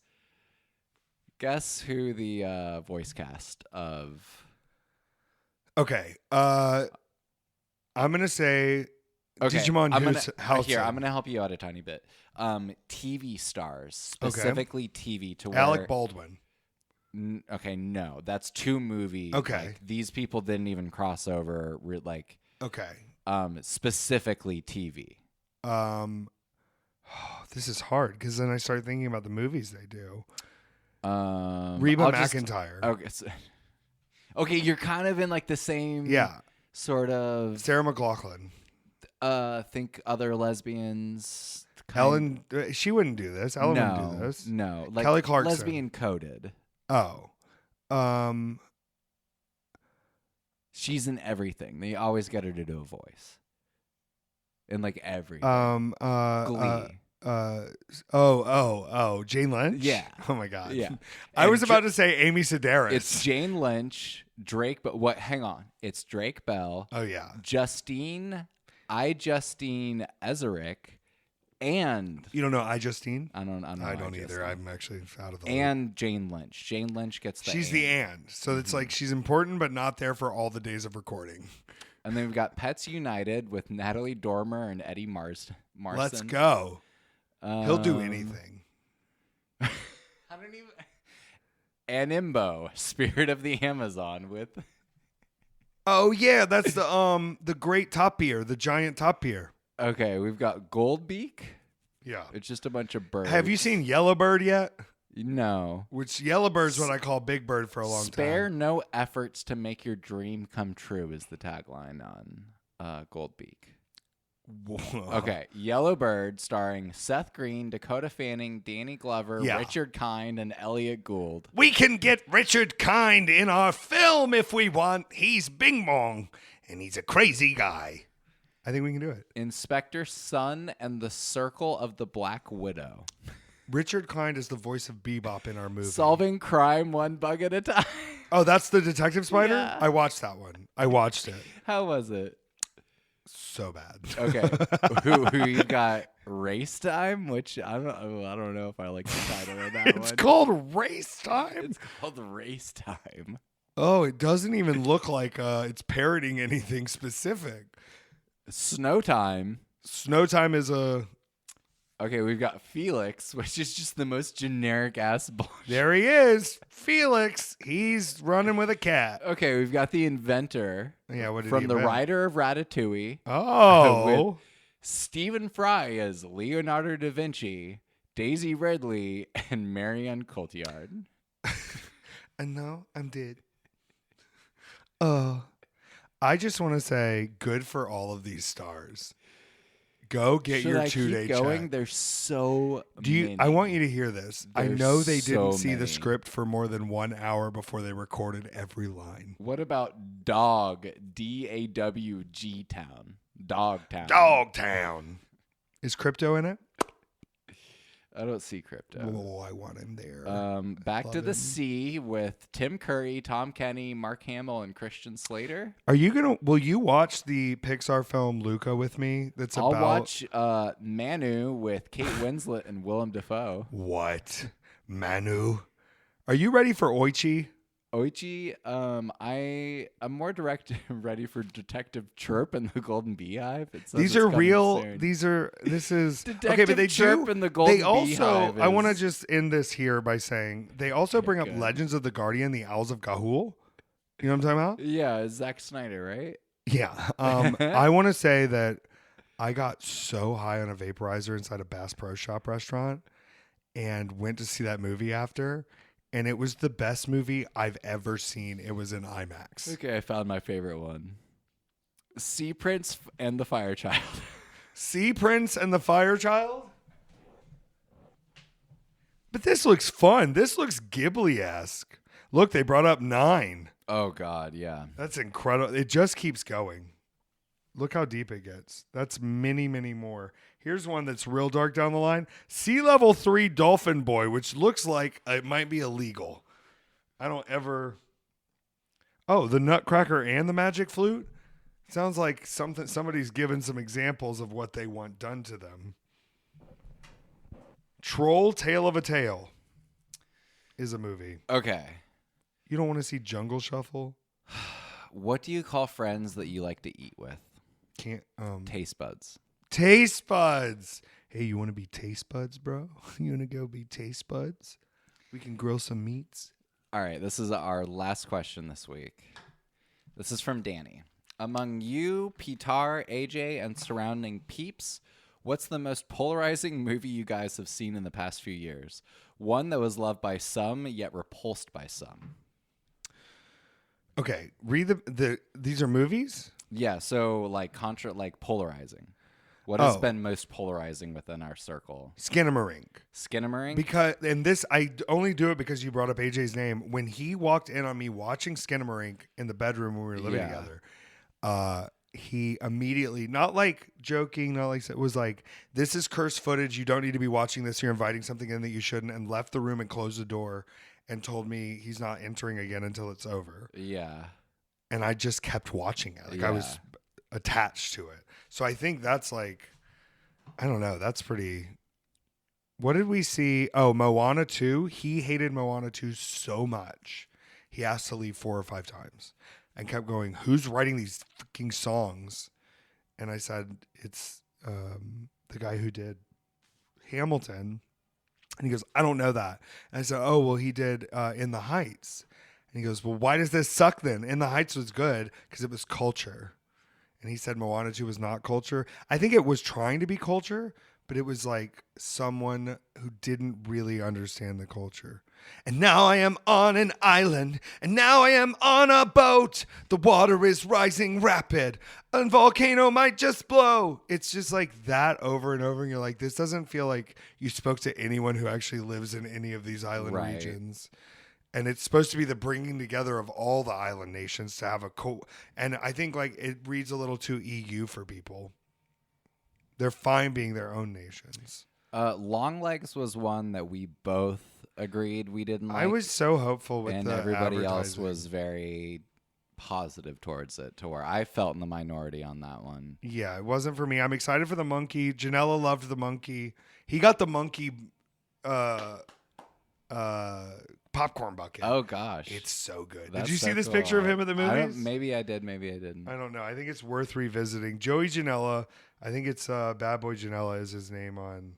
who the voice cast of.
Okay. I'm going to say Digimon House.
Here, I'm gonna help you out a tiny bit. TV stars, specifically TV, to where
Alec Baldwin.
Okay, no, that's 2 movies.
Okay.
Like, these people didn't even cross over.
Okay.
Specifically TV.
This is hard because then I start thinking about the movies they do. Reba
I'll
McEntire.
Okay, you're kind of in like the same sort of
Sarah McLachlan.
think other lesbians.
Ellen, she wouldn't do this. Ellen wouldn't do this.
No, like
Kelly Clarkson.
lesbian coded.
Oh.
She's in everything. They always get her to do a voice. In like everything. Glee.
Jane Lynch?
Yeah.
Oh my God.
Yeah.
I was about to say Amy Sedaris.
It's Jane Lynch, Drake, but what? Hang on. It's Drake Bell.
Oh yeah.
Justine Ezerick, and
you don't know Justine?
I don't
either. I'm actually out of the
and
loop.
Jane Lynch. Jane Lynch gets the.
She's the and, so it's like she's important but not there for all the days of recording.
And then we've got Pets United with Natalie Dormer and Eddie Marson.
Let's go. He'll do anything.
I don't even. Animbo, Spirit of the Amazon with.
Oh yeah, that's the great tapir, the giant tapir.
Okay, we've got Goldbeak.
Yeah,
it's just a bunch of birds.
Have you seen Yellowbird yet?
No.
Which Yellowbird's what I call Big Bird for a long time.
Spare no efforts to make your dream come true is the tagline on Goldbeak. Whoa. Okay, Yellowbird starring Seth Green, Dakota Fanning, Danny Glover, Richard Kind, and Elliot Gould.
We can get Richard Kind in our film if we want. He's Bing Bong, and he's a crazy guy. I think we can do it.
Inspector Sun and the Circle of the Black Widow.
Richard Kind is the voice of Bebop in our movie.
Solving crime one bug at a time.
Oh, that's the Detective Spider?
Yeah.
I watched that one. I watched it.
How was it?
So bad.
Okay. who you got? Race Time? Which I don't know if I like the title of that one.
It's called Race Time?
It's called Race Time.
Oh, it doesn't even look like it's parroting anything specific.
Snow Time.
Snow Time is a...
Okay, we've got Felix, which is just the most generic ass bullshit.
There he is. Felix. He's running with a cat.
Okay, we've got The Inventor.
Yeah, what did
from
he
the
invent?
writer of Ratatouille.
Oh.
With Stephen Fry as Leonardo da Vinci, Daisy Ridley, and Marianne Cotillard.
And now I'm dead. I just want to say good for all of these stars. Go get your 2-day check.
There's so many.
I want you to hear this. I know they didn't see
many.
the script for more than 1 hour before they recorded every line.
What about Dog? DAWG Town. Dogtown.
Dogtown. Is Crypto in it?
I don't see Crypto.
Oh, I want him there.
Back to the Sea with Tim Curry, Tom Kenny, Mark Hamill, and Christian Slater.
Will you watch the Pixar film Luca with me?
I'll watch Manu with Kate Winslet and Willem Dafoe.
What? Manu? Are you ready for Oichi?
Oichi, I'm more ready for Detective Chirp and the Golden Beehive.
These are real. Soon. This is
Detective
okay, but they
Chirp and the Golden Beehive.
I want to just end this here by saying they also bring up Legends of the Guardian, the Owls of Ga'Hoole. You know what I'm talking about?
Yeah, Zack Snyder, right?
Yeah. I want to say that I got so high on a vaporizer inside a Bass Pro Shop restaurant and went to see that movie after. And it was the best movie I've ever seen. It was in IMAX.
Okay, I found my favorite one. Sea Prince and the Fire Child.
Sea Prince and the Fire Child? But this looks fun. This looks Ghibli-esque. Look, they brought up 9.
Oh, God, yeah.
That's incredible. It just keeps going. Look how deep it gets. That's many, many more. Here's one that's real dark down the line. Sea Level 3 Dolphin Boy, which looks like it might be illegal. I don't ever... Oh, the Nutcracker and the Magic Flute? Sounds like somebody's given some examples of what they want done to them. Troll Tale of a Tale is a movie.
Okay.
You don't want to see Jungle Shuffle?
What do you call friends that you like to eat with?
Taste
buds.
Taste buds. Hey, you want to be taste buds, bro? You want to go be taste buds? We can grill some meats.
All right, this is our last question this week. This is from Danny. Among you, Petár, AJ, and surrounding peeps, What's the most polarizing movie you guys have seen in the past few years? One that was loved by some, yet repulsed by some.
Okay, read the these are movies?
Yeah, so like polarizing. What has been most polarizing within our circle?
Skinamarink.
Skinamarink?
Because and this I only do it because you brought up AJ's name. When he walked in on me watching Skinamarink in the bedroom when we were living together, he immediately, not like joking, not like, was like, this is cursed footage. You don't need to be watching this. You're inviting something in that you shouldn't, and left the room and closed the door and told me he's not entering again until it's over.
Yeah.
And I just kept watching it. Like I was attached to it. So I think that's like, I don't know. That's pretty. What did we see? Oh, Moana 2. He hated Moana 2 so much. He asked to leave 4 or 5 times and kept going, who's writing these fucking songs? And I said, it's the guy who did Hamilton. And he goes, I don't know that. And I said, oh, well, he did In the Heights. And he goes, well, why does this suck then? In the Heights was good because it was culture. And he said Moana 2 was not culture. I think it was trying to be culture, but it was like someone who didn't really understand the culture. And now I am on an island, and now I am on a boat. The water is rising rapid. A volcano might just blow. It's just like that over and over. And you're like, this doesn't feel like you spoke to anyone who actually lives in any of these island regions. And it's supposed to be the bringing together of all the island nations to have a and I think like it reads a little too EU for people. They're fine being their own nations.
Longlegs was one that we both agreed we didn't like.
I was so hopeful with
and
the
everybody else was very positive towards it, to where I felt in the minority on that one.
Yeah, it wasn't for me. I'm excited for the monkey. Janela loved the monkey. He got the monkey popcorn bucket.
Oh gosh,
it's so good.
That's
Did you see this
cool.
picture of him at the movies?
Maybe I did, maybe I didn't.
I don't know. I think it's worth revisiting. Joey Janela. I think it's Bad Boy Janela is his name on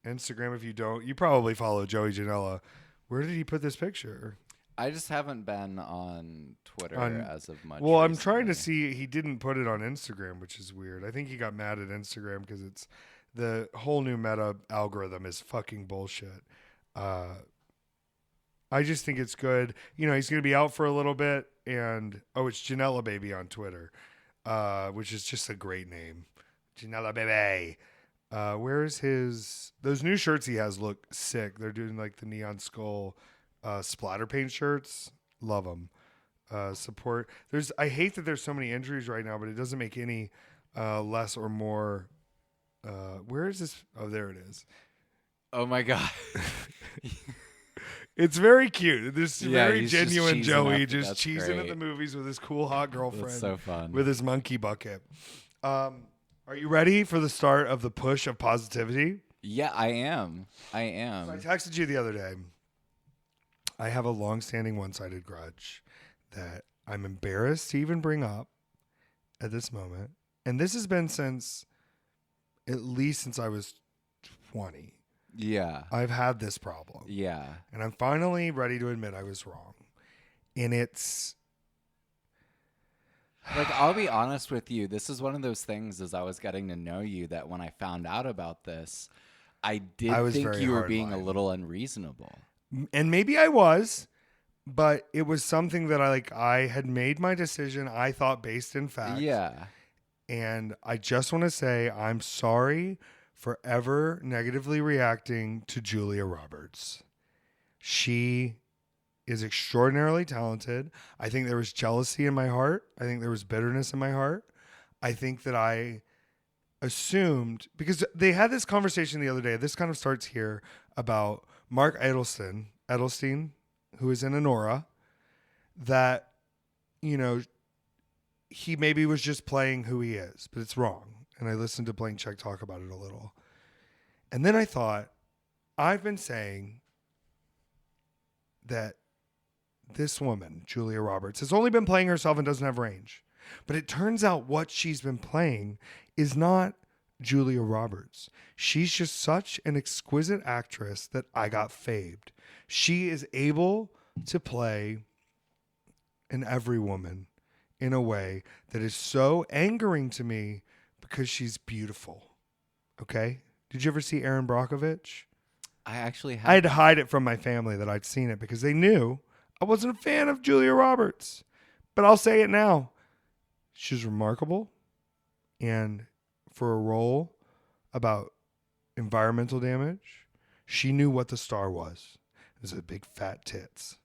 Instagram. If you don't, you probably follow Joey Janela. Where did he put this picture?
I just haven't been on Twitter as of much.
Well,
recently.
I'm trying to see. He didn't put it on Instagram, which is weird. I think he got mad at Instagram because it's the whole new meta algorithm is fucking bullshit. I just think it's good. You know, he's going to be out for a little bit. And, it's Janela Baby on Twitter, which is just a great name. Janela Baby. Where's those new shirts he has look sick. They're doing like the Neon Skull splatter paint shirts. Love them. Support. I hate that there's so many injuries right now, but it doesn't make any less or more. Where is this? Oh, there it is.
Oh my God.
It's very cute. This very genuine Joey just
That's
cheesing
great.
at the movies with his cool hot girlfriend.
That's so fun.
With his monkey bucket. Are you ready for the start of the push of positivity?
Yeah, I am.
So I texted you the other day. I have a long-standing one-sided grudge that I'm embarrassed to even bring up at this moment. And this has been at least since I was 20.
Yeah.
I've had this problem.
Yeah.
And I'm finally ready to admit I was wrong. And it's
like, I'll be honest with you. This is one of those things as I was getting to know you that when I found out about this, I think you were being a little unreasonable.
And maybe I was, but it was something that I had made my decision, I thought, based in fact.
Yeah.
And I just want to say I'm sorry for ever negatively reacting to Julia Roberts. She is extraordinarily talented. I think there was jealousy in my heart. I think there was bitterness in my heart. I think that I assumed, because they had this conversation the other day, this kind of starts here, about Mark Edelstein, who is in Anora, that, you know, he maybe was just playing who he is, but it's wrong. And I listened to Blank Check talk about it a little. And then I thought, I've been saying that this woman, Julia Roberts, has only been playing herself and doesn't have range. But it turns out what she's been playing is not Julia Roberts. She's just such an exquisite actress that I got faved. She is able to play an every woman in a way that is so angering to me because she's beautiful. Okay? Did you ever see Aaron Brockovich?
I actually
I had
have.
to hide it from my family that I'd seen it because they knew I wasn't a fan of Julia Roberts. But I'll say it now. She's remarkable. And for a role about environmental damage, she knew what the star was. It was a big fat tits.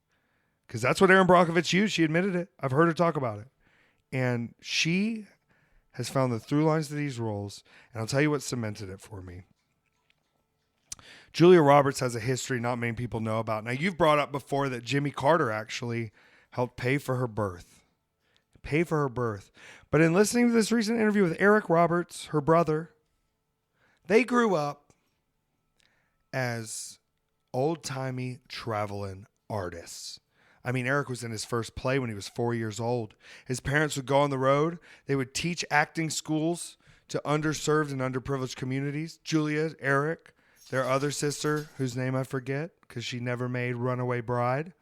Because that's what Aaron Brockovich used. She admitted it. I've heard her talk about it. And she has found the through lines to these roles. And I'll tell you what cemented it for me. Julia Roberts has a history not many people know about. Now, you've brought up before that Jimmy Carter actually helped pay for her birth. But in listening to this recent interview with Eric Roberts, her brother, they grew up as old-timey traveling artists. I mean, Eric was in his first play when he was 4 years old. His parents would go on the road. They would teach acting schools to underserved and underprivileged communities. Julia, Eric, their other sister, whose name I forget because she never made Runaway Bride.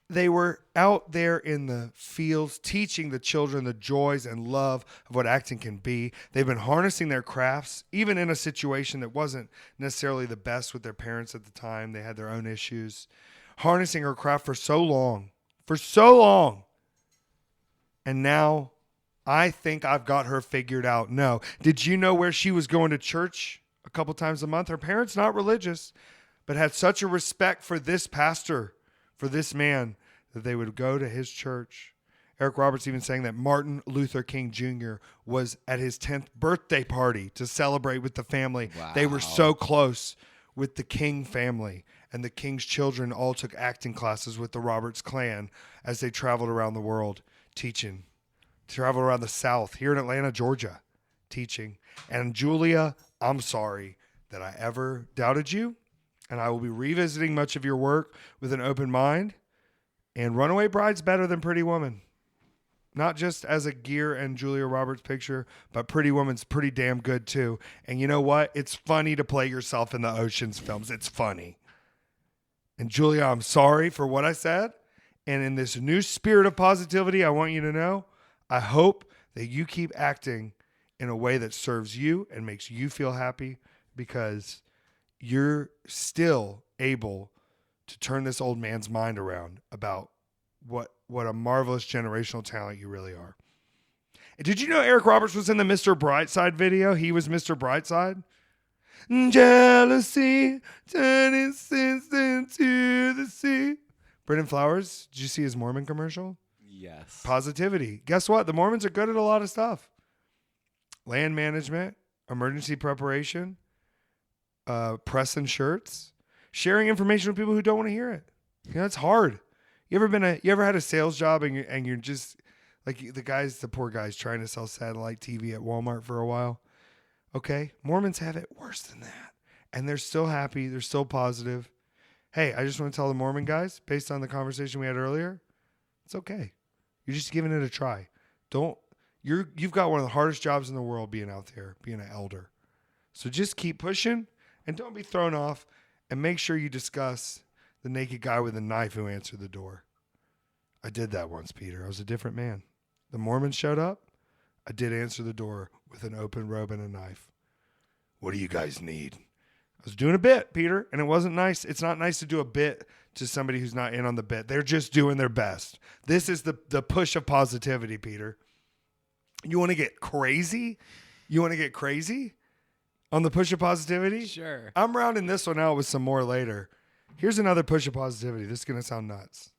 They were out there in the fields teaching the children the joys and love of what acting can be. They've been harnessing their crafts, even in a situation that wasn't necessarily the best with their parents at the time. They had their own issues. Harnessing her craft for so long. And now I think I've got her figured out. No. Did you know where she was going to church a couple times a month? Her parents, not religious, but had such a respect for this pastor, for this man, that they would go to his church. Eric Roberts even saying that Martin Luther King Jr. was at his 10th birthday party to celebrate with the family.
Wow.
They were so close with the King family, and the King's children all took acting classes with the Roberts clan as they traveled around the world teaching. Traveled around the South, here in Atlanta, Georgia, teaching. And Julia, I'm sorry that I ever doubted you, and I will be revisiting much of your work with an open mind. And Runaway Bride's better than Pretty Woman. Not just as a Gere and Julia Roberts picture, but Pretty Woman's pretty damn good too. And you know what? It's funny to play yourself in the Ocean's films. It's funny. And Julia, I'm sorry for what I said. And in this new spirit of positivity, I want you to know, I hope that you keep acting in a way that serves you and makes you feel happy, because you're still able to turn this old man's mind around about what a marvelous generational talent you really are. And did you know Eric Roberts was in the Mr. Brightside video? He was Mr. Brightside. Jealousy turning sense into the sea. Brendan Flowers, did you see his Mormon commercial?
Yes.
Positivity. Guess what? The Mormons are good at a lot of stuff. Land management, emergency preparation, pressing shirts, sharing information with people who don't want to hear it. You know, it's hard. You ever had a sales job and you're just like the poor guys trying to sell satellite TV at Walmart for a while? Okay. Mormons have it worse than that. And they're still happy. They're still positive. Hey, I just want to tell the Mormon guys, based on the conversation we had earlier, it's okay. You're just giving it a try. You've got one of the hardest jobs in the world being out there, being an elder. So just keep pushing and don't be thrown off, and make sure you discuss the naked guy with a knife who answered the door. I did that once, Peter. I was a different man. The Mormons showed up. I did answer the door with an open robe and a knife. What do you guys need? I was doing a bit, Peter, and it wasn't nice. It's not nice to do a bit to somebody who's not in on the bit. They're just doing their best. This is the push of positivity, Peter. You want to get crazy? On the push of positivity?
Sure.
I'm rounding this one out with some more later. Here's another push of positivity. This is going to sound nuts.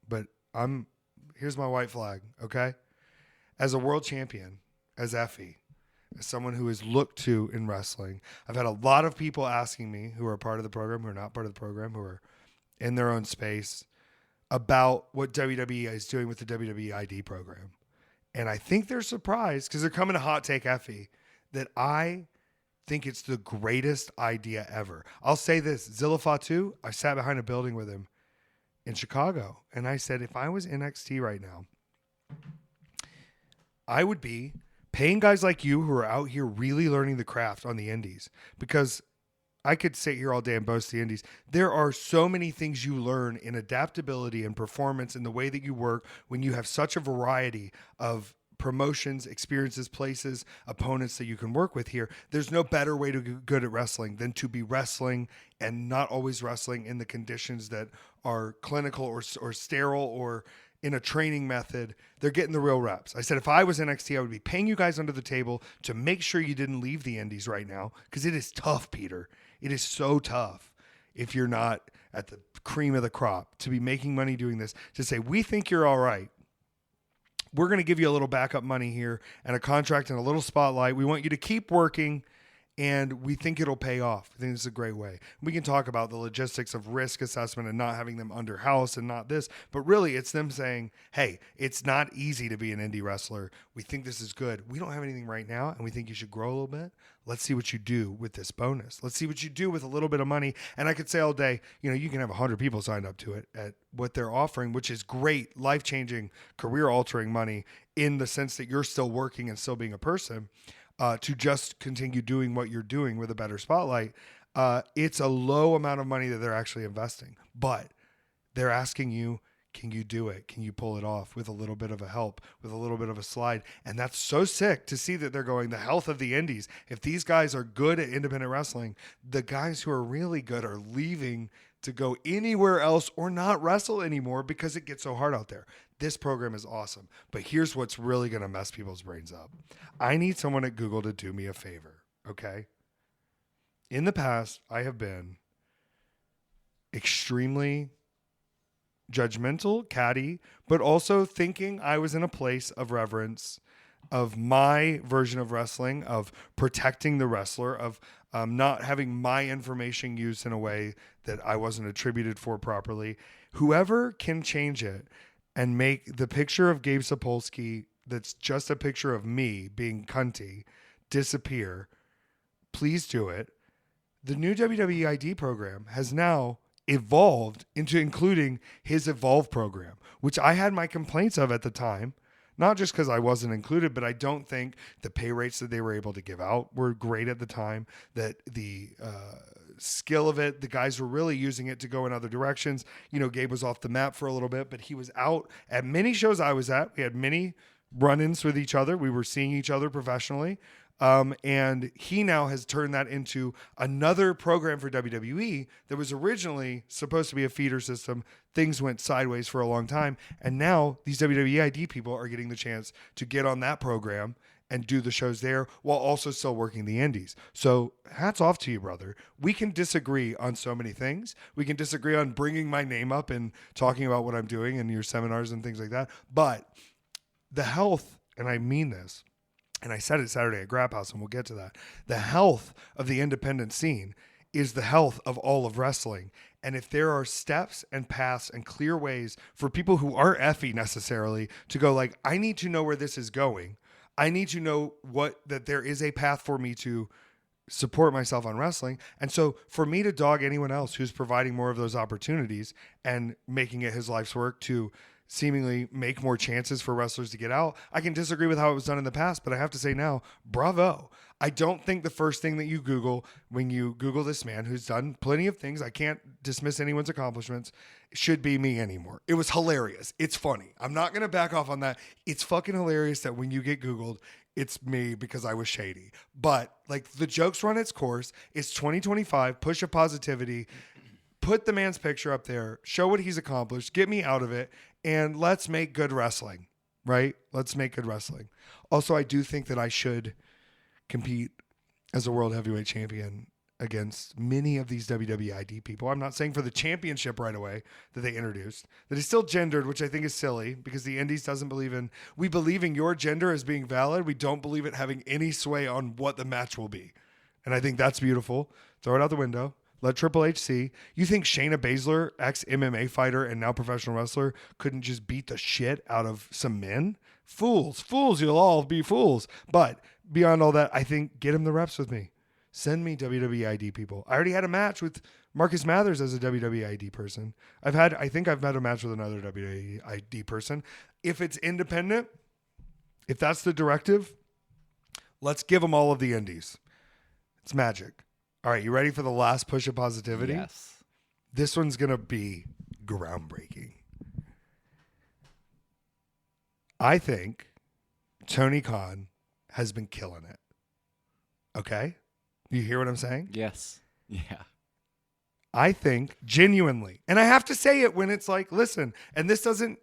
But here's my white flag, okay? As a world champion, as Effy, as someone who is looked to in wrestling, I've had a lot of people asking me who are part of the program, who are not part of the program, who are in their own space, about what WWE is doing with the WWE ID program. And I think they're surprised because they're coming to hot take Effy that I think it's the greatest idea ever. I'll say this, Zilla Fatu, I sat behind a building with him in Chicago, and I said, if I was NXT right now, I would be paying guys like you who are out here really learning the craft on the indies, because I could sit here all day and boast the indies. There are so many things you learn in adaptability and performance and the way that you work when you have such a variety of promotions, experiences, places, opponents that you can work with here. There's no better way to get good at wrestling than to be wrestling and not always wrestling in the conditions that are clinical or sterile or in a training method. They're getting the real reps. I said, if I was NXT, I would be paying you guys under the table to make sure you didn't leave the indies right now, because it is tough, Peter. It is so tough if you're not at the cream of the crop to be making money doing this, to say, we think you're all right. We're going to give you a little backup money here and a contract and a little spotlight. We want you to keep working, and we think it'll pay off. I think this is a great way. We can talk about the logistics of risk assessment and not having them under house and not this, but really it's them saying, hey, it's not easy to be an indie wrestler. We think this is good. We don't have anything right now, and we think you should grow a little bit. Let's see what you do with this bonus. Let's see what you do with a little bit of money. And I could say all day, you can have 100 people signed up to it at what they're offering, which is great, life-changing, career-altering money in the sense that you're still working and still being a person. To just continue doing what you're doing with a better spotlight. It's a low amount of money that they're actually investing, but they're asking you, can you do it? Can you pull it off with a little bit of a help, with a little bit of a slide? And that's so sick to see that they're going, the health of the indies. If these guys are good at independent wrestling, the guys who are really good are leaving to go anywhere else or not wrestle anymore because it gets so hard out there. This program is awesome. But here's what's really going to mess people's brains up. I need someone at Google to do me a favor, okay? In the past, I have been extremely judgmental, catty, but also thinking I was in a place of reverence, of my version of wrestling, of protecting the wrestler, of not having my information used in a way that I wasn't attributed for properly. Whoever can change it and make the picture of Gabe Sapolsky that's just a picture of me being cunty disappear, please do it. The new WWE ID program has now evolved into including his Evolve program, which I had my complaints of at the time, not just because I wasn't included, but I don't think the pay rates that they were able to give out were great at the time, that the skill of it, the guys were really using it to go in other directions. Gabe was off the map for a little bit, but he was out at many shows I was at. We had many run-ins with each other. We were seeing each other professionally. And he now has turned that into another program for WWE that was originally supposed to be a feeder system. Things went sideways for a long time. And now these WWE ID people are getting the chance to get on that program and do the shows there while also still working the indies. So hats off to you, brother. We can disagree on so many things. We can disagree on bringing my name up and talking about what I'm doing in your seminars and things like that. But the health, and I mean this, and I said it Saturday at Grab House, and we'll get to that. The health of the independent scene is the health of all of wrestling. And if there are steps and paths and clear ways for people who aren't Effy necessarily to go like, I need to know where this is going. I need to know that there is a path for me to support myself on wrestling. And so for me to dog anyone else who's providing more of those opportunities and making it his life's work to seemingly make more chances for wrestlers to get out, I can disagree with how it was done in the past, but I have to say now, bravo. I don't think the first thing that you Google when you Google this man who's done plenty of things, I can't dismiss anyone's accomplishments, should be me anymore. It was hilarious. It's funny. I'm not going to back off on that. It's fucking hilarious that when you get Googled, it's me because I was shady. But like the joke's run its course. It's 2025, push of positivity. Put the man's picture up there, show what he's accomplished, get me out of it, and let's make good wrestling, right? Let's make good wrestling. Also, I do think that I should compete as a world heavyweight champion against many of these WWE ID people. I'm not saying for the championship right away that they introduced, that is still gendered, which I think is silly because the Indies doesn't believe in, we believe in your gender as being valid. We don't believe it having any sway on what the match will be. And I think that's beautiful. Throw it out the window. Let Triple H see. You think Shayna Baszler, ex-MMA fighter and now professional wrestler, couldn't just beat the shit out of some men? Fools. Fools, you'll all be fools. But beyond all that, I think get him the reps with me. Send me WWE ID people. I already had a match with Marcus Mathers as a WWE ID person. I think I've had a match with another WWE ID person. If it's independent, if that's the directive, let's give them all of the indies. It's magic. All right, you ready for the last push of positivity?
Yes.
This one's going to be groundbreaking. I think Tony Khan has been killing it. Okay? You hear what I'm saying?
Yes. Yeah.
I think genuinely, and I have to say it when it's like, listen, and this doesn't,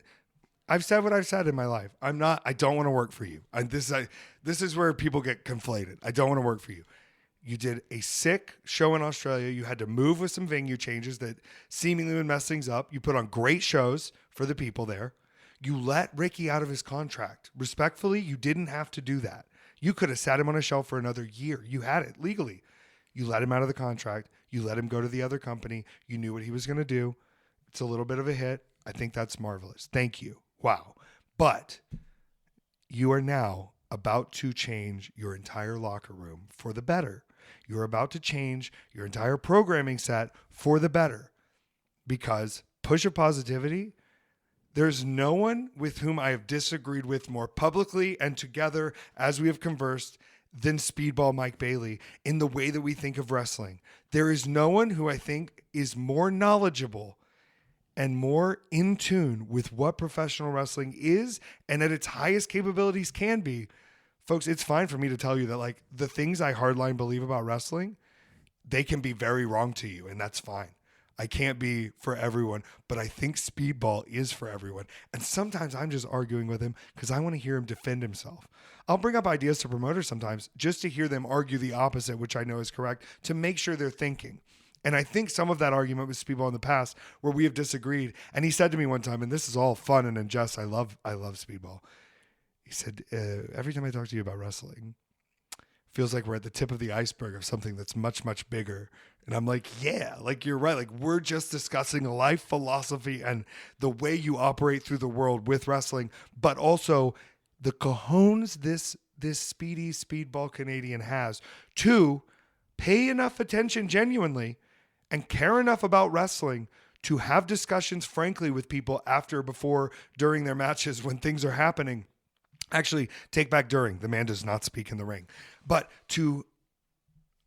I've said what I've said in my life. I don't want to work for you. This is where people get conflated. I don't want to work for you. You did a sick show in Australia. You had to move with some venue changes that seemingly would mess things up. You put on great shows for the people there. You let Ricky out of his contract. Respectfully, you didn't have to do that. You could have sat him on a shelf for another year. You had it legally. You let him out of the contract. You let him go to the other company. You knew what he was going to do. It's a little bit of a hit. I think that's marvelous. Thank you. Wow. But you are now about to change your entire locker room for the better. You're about to change your entire programming set for the better. Because push of positivity, there's no one with whom I have disagreed with more publicly and together as we have conversed than Speedball Mike Bailey in the way that we think of wrestling. There is no one who I think is more knowledgeable and more in tune with what professional wrestling is and at its highest capabilities can be. Folks, it's fine for me to tell you that like the things I hardline believe about wrestling, they can be very wrong to you, and that's fine. I can't be for everyone, but I think Speedball is for everyone. And sometimes I'm just arguing with him because I want to hear him defend himself. I'll bring up ideas to promoters sometimes just to hear them argue the opposite, which I know is correct, to make sure they're thinking. And I think some of that argument with Speedball in the past where we have disagreed. And he said to me one time, and this is all fun and in jest, I love Speedball. He said, every time I talk to you about wrestling, feels like we're at the tip of the iceberg of something that's much, much bigger. And I'm like, yeah, like you're right. Like we're just discussing a life philosophy and the way you operate through the world with wrestling, but also the cojones this speedy Speedball Canadian has to pay enough attention genuinely and care enough about wrestling to have discussions, frankly, with people after, before, during their matches when things are happening. Actually, take back during. The man does not speak in the ring. But to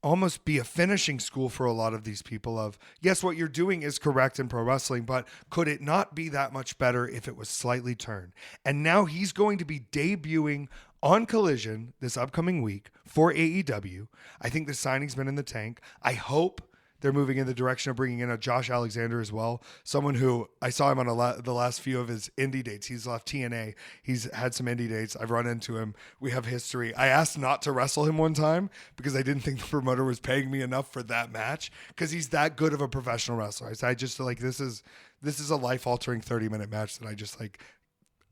almost be a finishing school for a lot of these people of, yes, what you're doing is correct in pro wrestling, but could it not be that much better if it was slightly turned? And now he's going to be debuting on Collision this upcoming week for AEW. I think the signing's been in the tank. I hope they're moving in the direction of bringing in a Josh Alexander as well. Someone who I saw him on the last few of his indie dates. He's left TNA. He's had some indie dates. I've run into him. We have history. I asked not to wrestle him one time because I didn't think the promoter was paying me enough for that match because he's that good of a professional wrestler. I just like, this is a life-altering 30-minute match that I just like,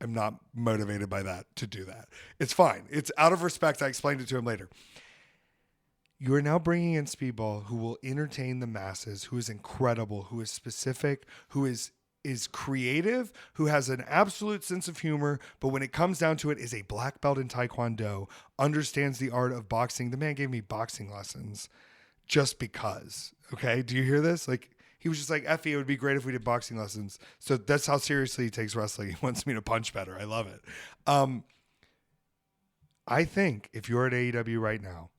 I'm not motivated by that to do that. It's fine. It's out of respect. I explained it to him later. You are now bringing in Speedball, who will entertain the masses, who is incredible, who is specific, who is creative, who has an absolute sense of humor, but when it comes down to it, is a black belt in Taekwondo, understands the art of boxing. The man gave me boxing lessons just because. Okay, do you hear this? Like, he was just like, Effy, it would be great if we did boxing lessons. So that's how seriously he takes wrestling. He wants me to punch better. I love it. I think if you're at AEW right now,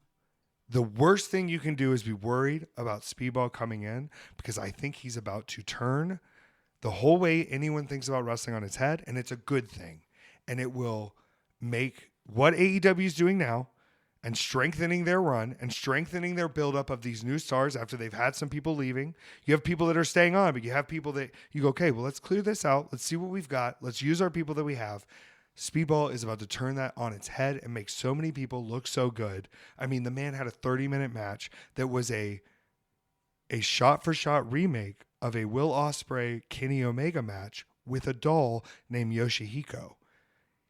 the worst thing you can do is be worried about Speedball coming in, because I think he's about to turn the whole way anyone thinks about wrestling on its head, and it's a good thing. And it will make what AEW is doing now and strengthening their run and strengthening their buildup of these new stars after they've had some people leaving. You have people that are staying on, but you have people that you go, okay, well, let's clear this out. Let's see what we've got. Let's use our people that we have. Speedball is about to turn that on its head and make so many people look so good. I mean, the man had a 30-minute match that was a shot-for-shot remake of a Will Ospreay Kenny Omega match with a doll named Yoshihiko.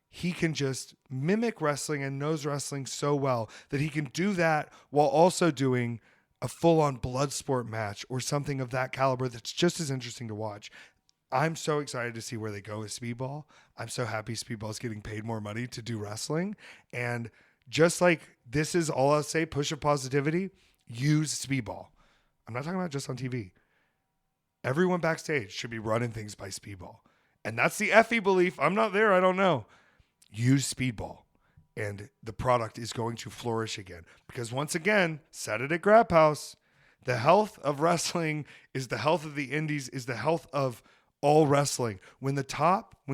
He can just mimic wrestling and knows wrestling so well that he can do that while also doing a full-on blood sport match or something of that caliber that's just as interesting to watch. I'm so excited to see where they go with Speedball. I'm so happy Speedball's getting paid more money to do wrestling. And just like this is all I'll say, push of positivity, use Speedball. I'm not talking about just on TV. Everyone backstage should be running things by Speedball. And that's the Effy belief. I'm not there. I don't know. Use Speedball. And the product is going to flourish again. Because once again, said it at Grap House, the health of wrestling is the health of the indies, is the health of all wrestling. When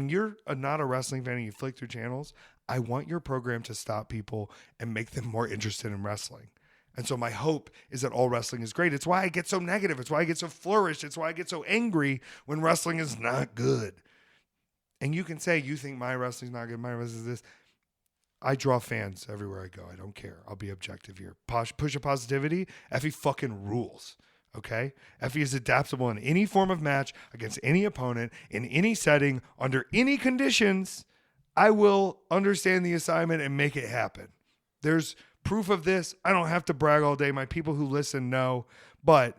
you're not a wrestling fan and you flick through channels, I want your program to stop people and make them more interested in wrestling. And so my hope is that all wrestling is great. It's why I get so negative. It's why I get so flourished. It's why I get so angry when wrestling is not good. And you can say, you think my wrestling's not good, my wrestling is this. I draw fans everywhere I go. I don't care. I'll be objective here. Push of positivity, Effy fucking rules. Okay? Effy is adaptable in any form of match, against any opponent, in any setting, under any conditions. I will understand the assignment and make it happen. There's proof of this. I don't have to brag all day. My people who listen know, but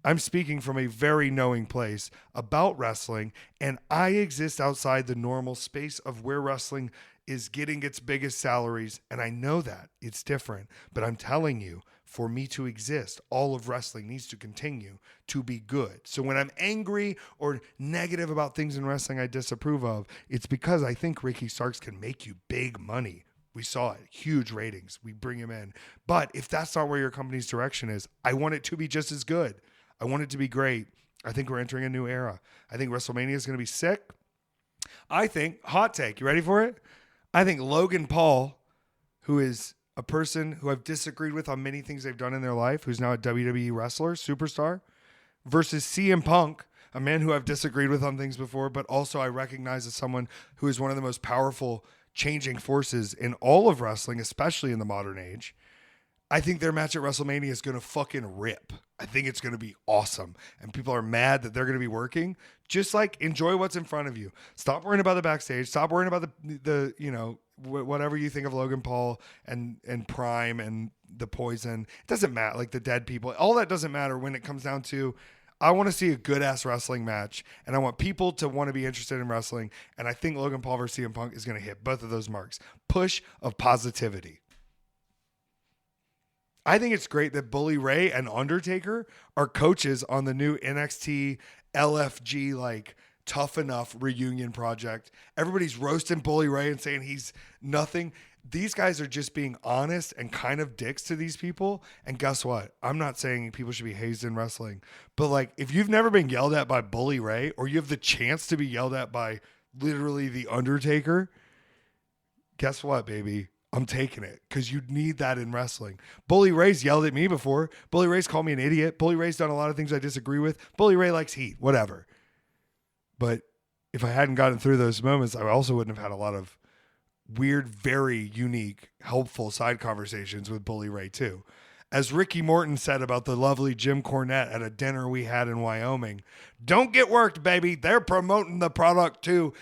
I'm speaking from a very knowing place about wrestling, and I exist outside the normal space of where wrestling is getting its biggest salaries, and I know that it's different, but I'm telling you, for me to exist, all of wrestling needs to continue to be good. So when I'm angry or negative about things in wrestling I disapprove of, it's because I think Ricky Starks can make you big money. We saw it, huge ratings. We bring him in. But if that's not where your company's direction is, I want it to be just as good. I want it to be great. I think we're entering a new era. I think WrestleMania is going to be sick. I think, hot take, you ready for it? I think Logan Paul, who is a person who I've disagreed with on many things they've done in their life, who's now a WWE wrestler, superstar, versus CM Punk, a man who I've disagreed with on things before, but also I recognize as someone who is one of the most powerful changing forces in all of wrestling, especially in the modern age. I think their match at WrestleMania is going to fucking rip. I think it's going to be awesome. And people are mad that they're going to be working. Just like enjoy what's in front of you. Stop worrying about the backstage. Stop worrying about the whatever you think of Logan Paul and Prime and the Poison. It doesn't matter. Like the dead people. All that doesn't matter when it comes down to I want to see a good ass wrestling match, and I want people to want to be interested in wrestling. And I think Logan Paul versus CM Punk is going to hit both of those marks. Push of positivity. I think it's great that Bully Ray and Undertaker are coaches on the new NXT LFG, like Tough Enough reunion project. Everybody's roasting Bully Ray and saying he's nothing. These guys are just being honest and kind of dicks to these people. And guess what? I'm not saying people should be hazed in wrestling, but like if you've never been yelled at by Bully Ray, or you have the chance to be yelled at by literally the Undertaker, guess what, baby? I'm taking it, because you need that in wrestling. Bully Ray's yelled at me before. Bully Ray's called me an idiot. Bully Ray's done a lot of things I disagree with. Bully Ray likes heat, whatever. But if I hadn't gotten through those moments, I also wouldn't have had a lot of weird, very unique, helpful side conversations with Bully Ray too. As Ricky Morton said about the lovely Jim Cornette at a dinner we had in Wyoming, don't get worked, baby. They're promoting the product too.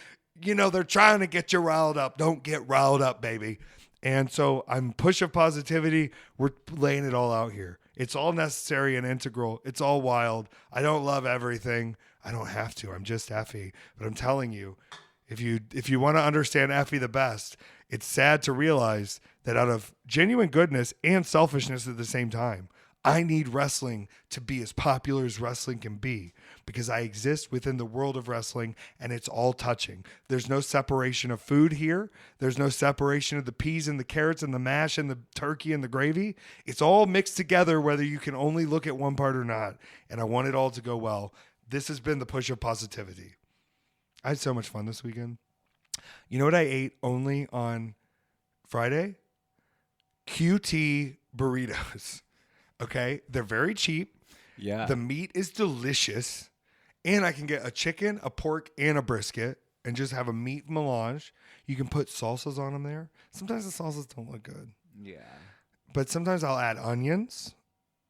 You know, they're trying to get you riled up. Don't get riled up, baby. And so I'm push of positivity. We're laying it all out here. It's all necessary and integral. It's all wild. I don't love everything. I don't have to. I'm just Effy. But I'm telling you, if you want to understand Effy the best, it's sad to realize that out of genuine goodness and selfishness at the same time, I need wrestling to be as popular as wrestling can be, because I exist within the world of wrestling and it's all touching. There's no separation of food here. There's no separation of the peas and the carrots and the mash and the turkey and the gravy. It's all mixed together, whether you can only look at one part or not. And I want it all to go well. This has been the push of positivity. I had so much fun this weekend. You know what I ate only on Friday? QT burritos. Okay, they're very cheap.
Yeah.
The meat is delicious. And I can get a chicken, a pork, and a brisket and just have a meat melange. You can put salsas on them there. Sometimes the salsas don't look good.
Yeah.
But sometimes I'll add onions.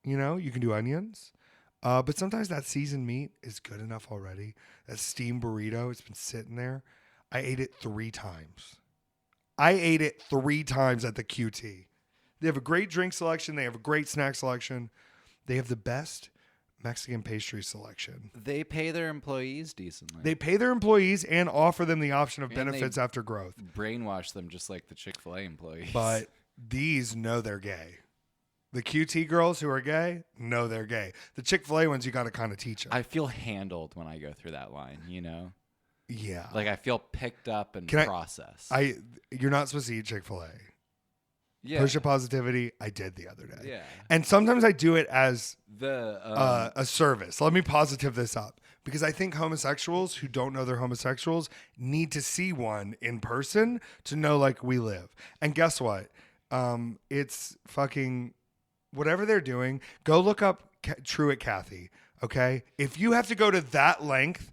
You know, you can do onions. But sometimes that seasoned meat is good enough already. That steamed burrito, it's been sitting there. I ate it 3 times. I ate it 3 times at the QT. They have a great drink selection. They have a great snack selection. They have the best Mexican pastry selection.
They pay their employees decently.
They pay their employees and offer them the option of benefits after growth.
Brainwash them just like the Chick-fil-A employees.
But these know they're gay. The QT girls who are gay know they're gay. The Chick-fil-A ones, you got to kind of teach them.
I feel handled when I go through that line, you know?
Yeah.
Like I feel picked up and processed.
You're not supposed to eat Chick-fil-A.
Yeah.
Push of positivity, I did the other day.
Yeah.
And sometimes I do it as
the
a service. Let me positive this up. because I think homosexuals who don't know they're homosexuals need to see one in person to know like we live. And guess what? It's fucking whatever they're doing. Go look up Truett Cathy. Okay. If you have to go to that length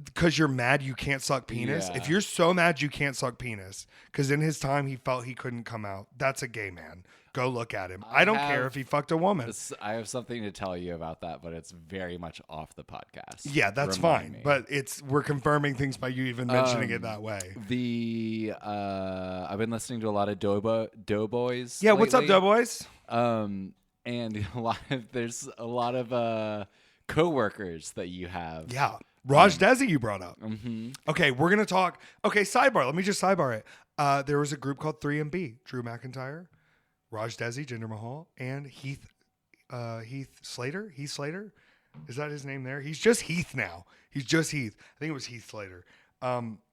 because you're mad you can't suck penis, if you're so mad you can't suck penis, because in his time he felt he couldn't come out, that's a gay man. Go look at him. I don't care if he fucked a woman.
I have something to tell you about that, but it's very much off the podcast.
Yeah, that's fine. But we're confirming things by you even mentioning it that way.
I've been listening to a lot of Doughboys.
Yeah,
lately.
what's up, Doughboys?
And there's a lot of co-workers that you have.
Yeah. Raj Desi you brought up.
Mm-hmm.
Okay, we're going to talk. Okay, sidebar. Let me just sidebar it. There was a group called 3MB. Drew McIntyre, Raj Desi, Jinder Mahal, and Heath Slater. Heath Slater? Is that his name there? He's just Heath now. He's just Heath. I think it was Heath Slater.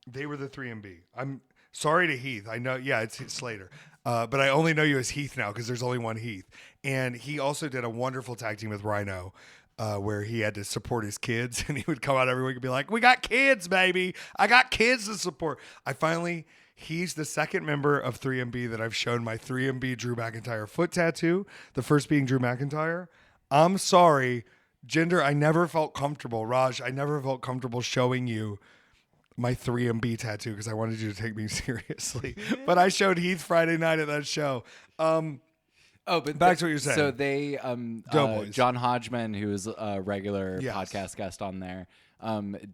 They were the 3MB. I'm sorry to Heath. I know, yeah, it's Slater. But I only know you as Heath now because there's only one Heath. And he also did a wonderful tag team with Rhino. Where he had to support his kids, and he would come out every week and be like, "We got kids, baby. I got kids to support." He's the second member of 3MB that I've shown my 3MB Drew McIntyre foot tattoo. The first being Drew McIntyre. I'm sorry, Jinder. I never felt comfortable, Raj. I never felt comfortable showing you my 3MB tattoo because I wanted you to take me seriously. But I showed Heath Friday night at that show.
But
back to what you're saying.
So they, John Hodgman, who is a regular podcast guest on there,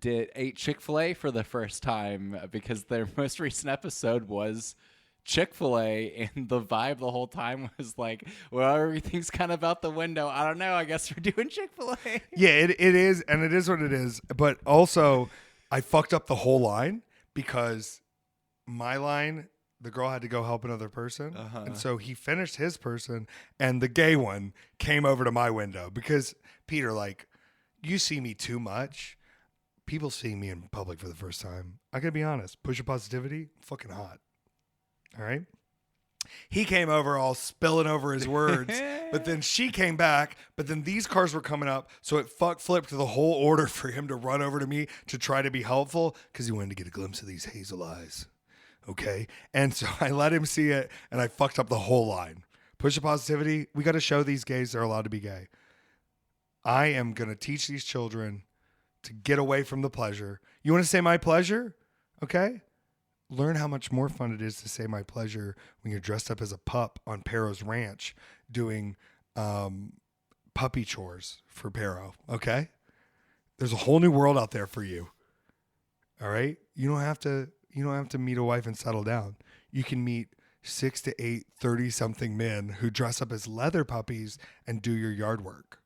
ate Chick-fil-A for the first time because their most recent episode was Chick-fil-A, and the vibe the whole time was like, well, everything's kind of out the window. I don't know. I guess we're doing Chick-fil-A.
Yeah, it is, and it is what it is. But also, I fucked up the whole line because my line, the girl had to go help another person. And so he finished his person, and the gay one came over to my window because, Peter, like, you see me too much. People seeing me in public for the first time. I gotta be honest. Push of positivity, fucking hot. All right? He came over all spilling over his words, but then she came back, but then these cars were coming up, so it flipped the whole order for him to run over to me to try to be helpful because he wanted to get a glimpse of these hazel eyes. Okay. And so I let him see it, and I fucked up the whole line. Push of positivity. We got to show these gays they're allowed to be gay. I am going to teach these children to get away from the pleasure. You want to say my pleasure? Okay. Learn how much more fun it is to say my pleasure when you're dressed up as a pup on Pero's ranch doing puppy chores for Pero. Okay. There's a whole new world out there for you. All right. You don't have to meet a wife and settle down. You can meet 6 to 8 30-something men who dress up as leather puppies and do your yard work.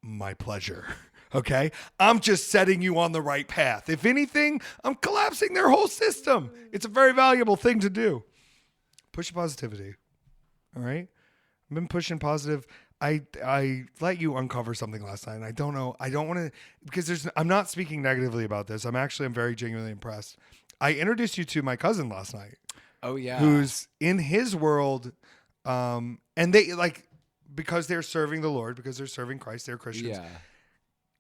My pleasure. Okay? I'm just setting you on the right path. If anything, I'm collapsing their whole system. It's a very valuable thing to do. Push positivity. All right? I've been pushing positive. I let you uncover something last night, and I don't know. I don't want to, because I'm not speaking negatively about this. I'm very genuinely impressed. I introduced you to my cousin last night.
Oh, yeah.
Who's in his world, and they, like, because they're serving the Lord, because they're serving Christ, they're Christians.
Yeah.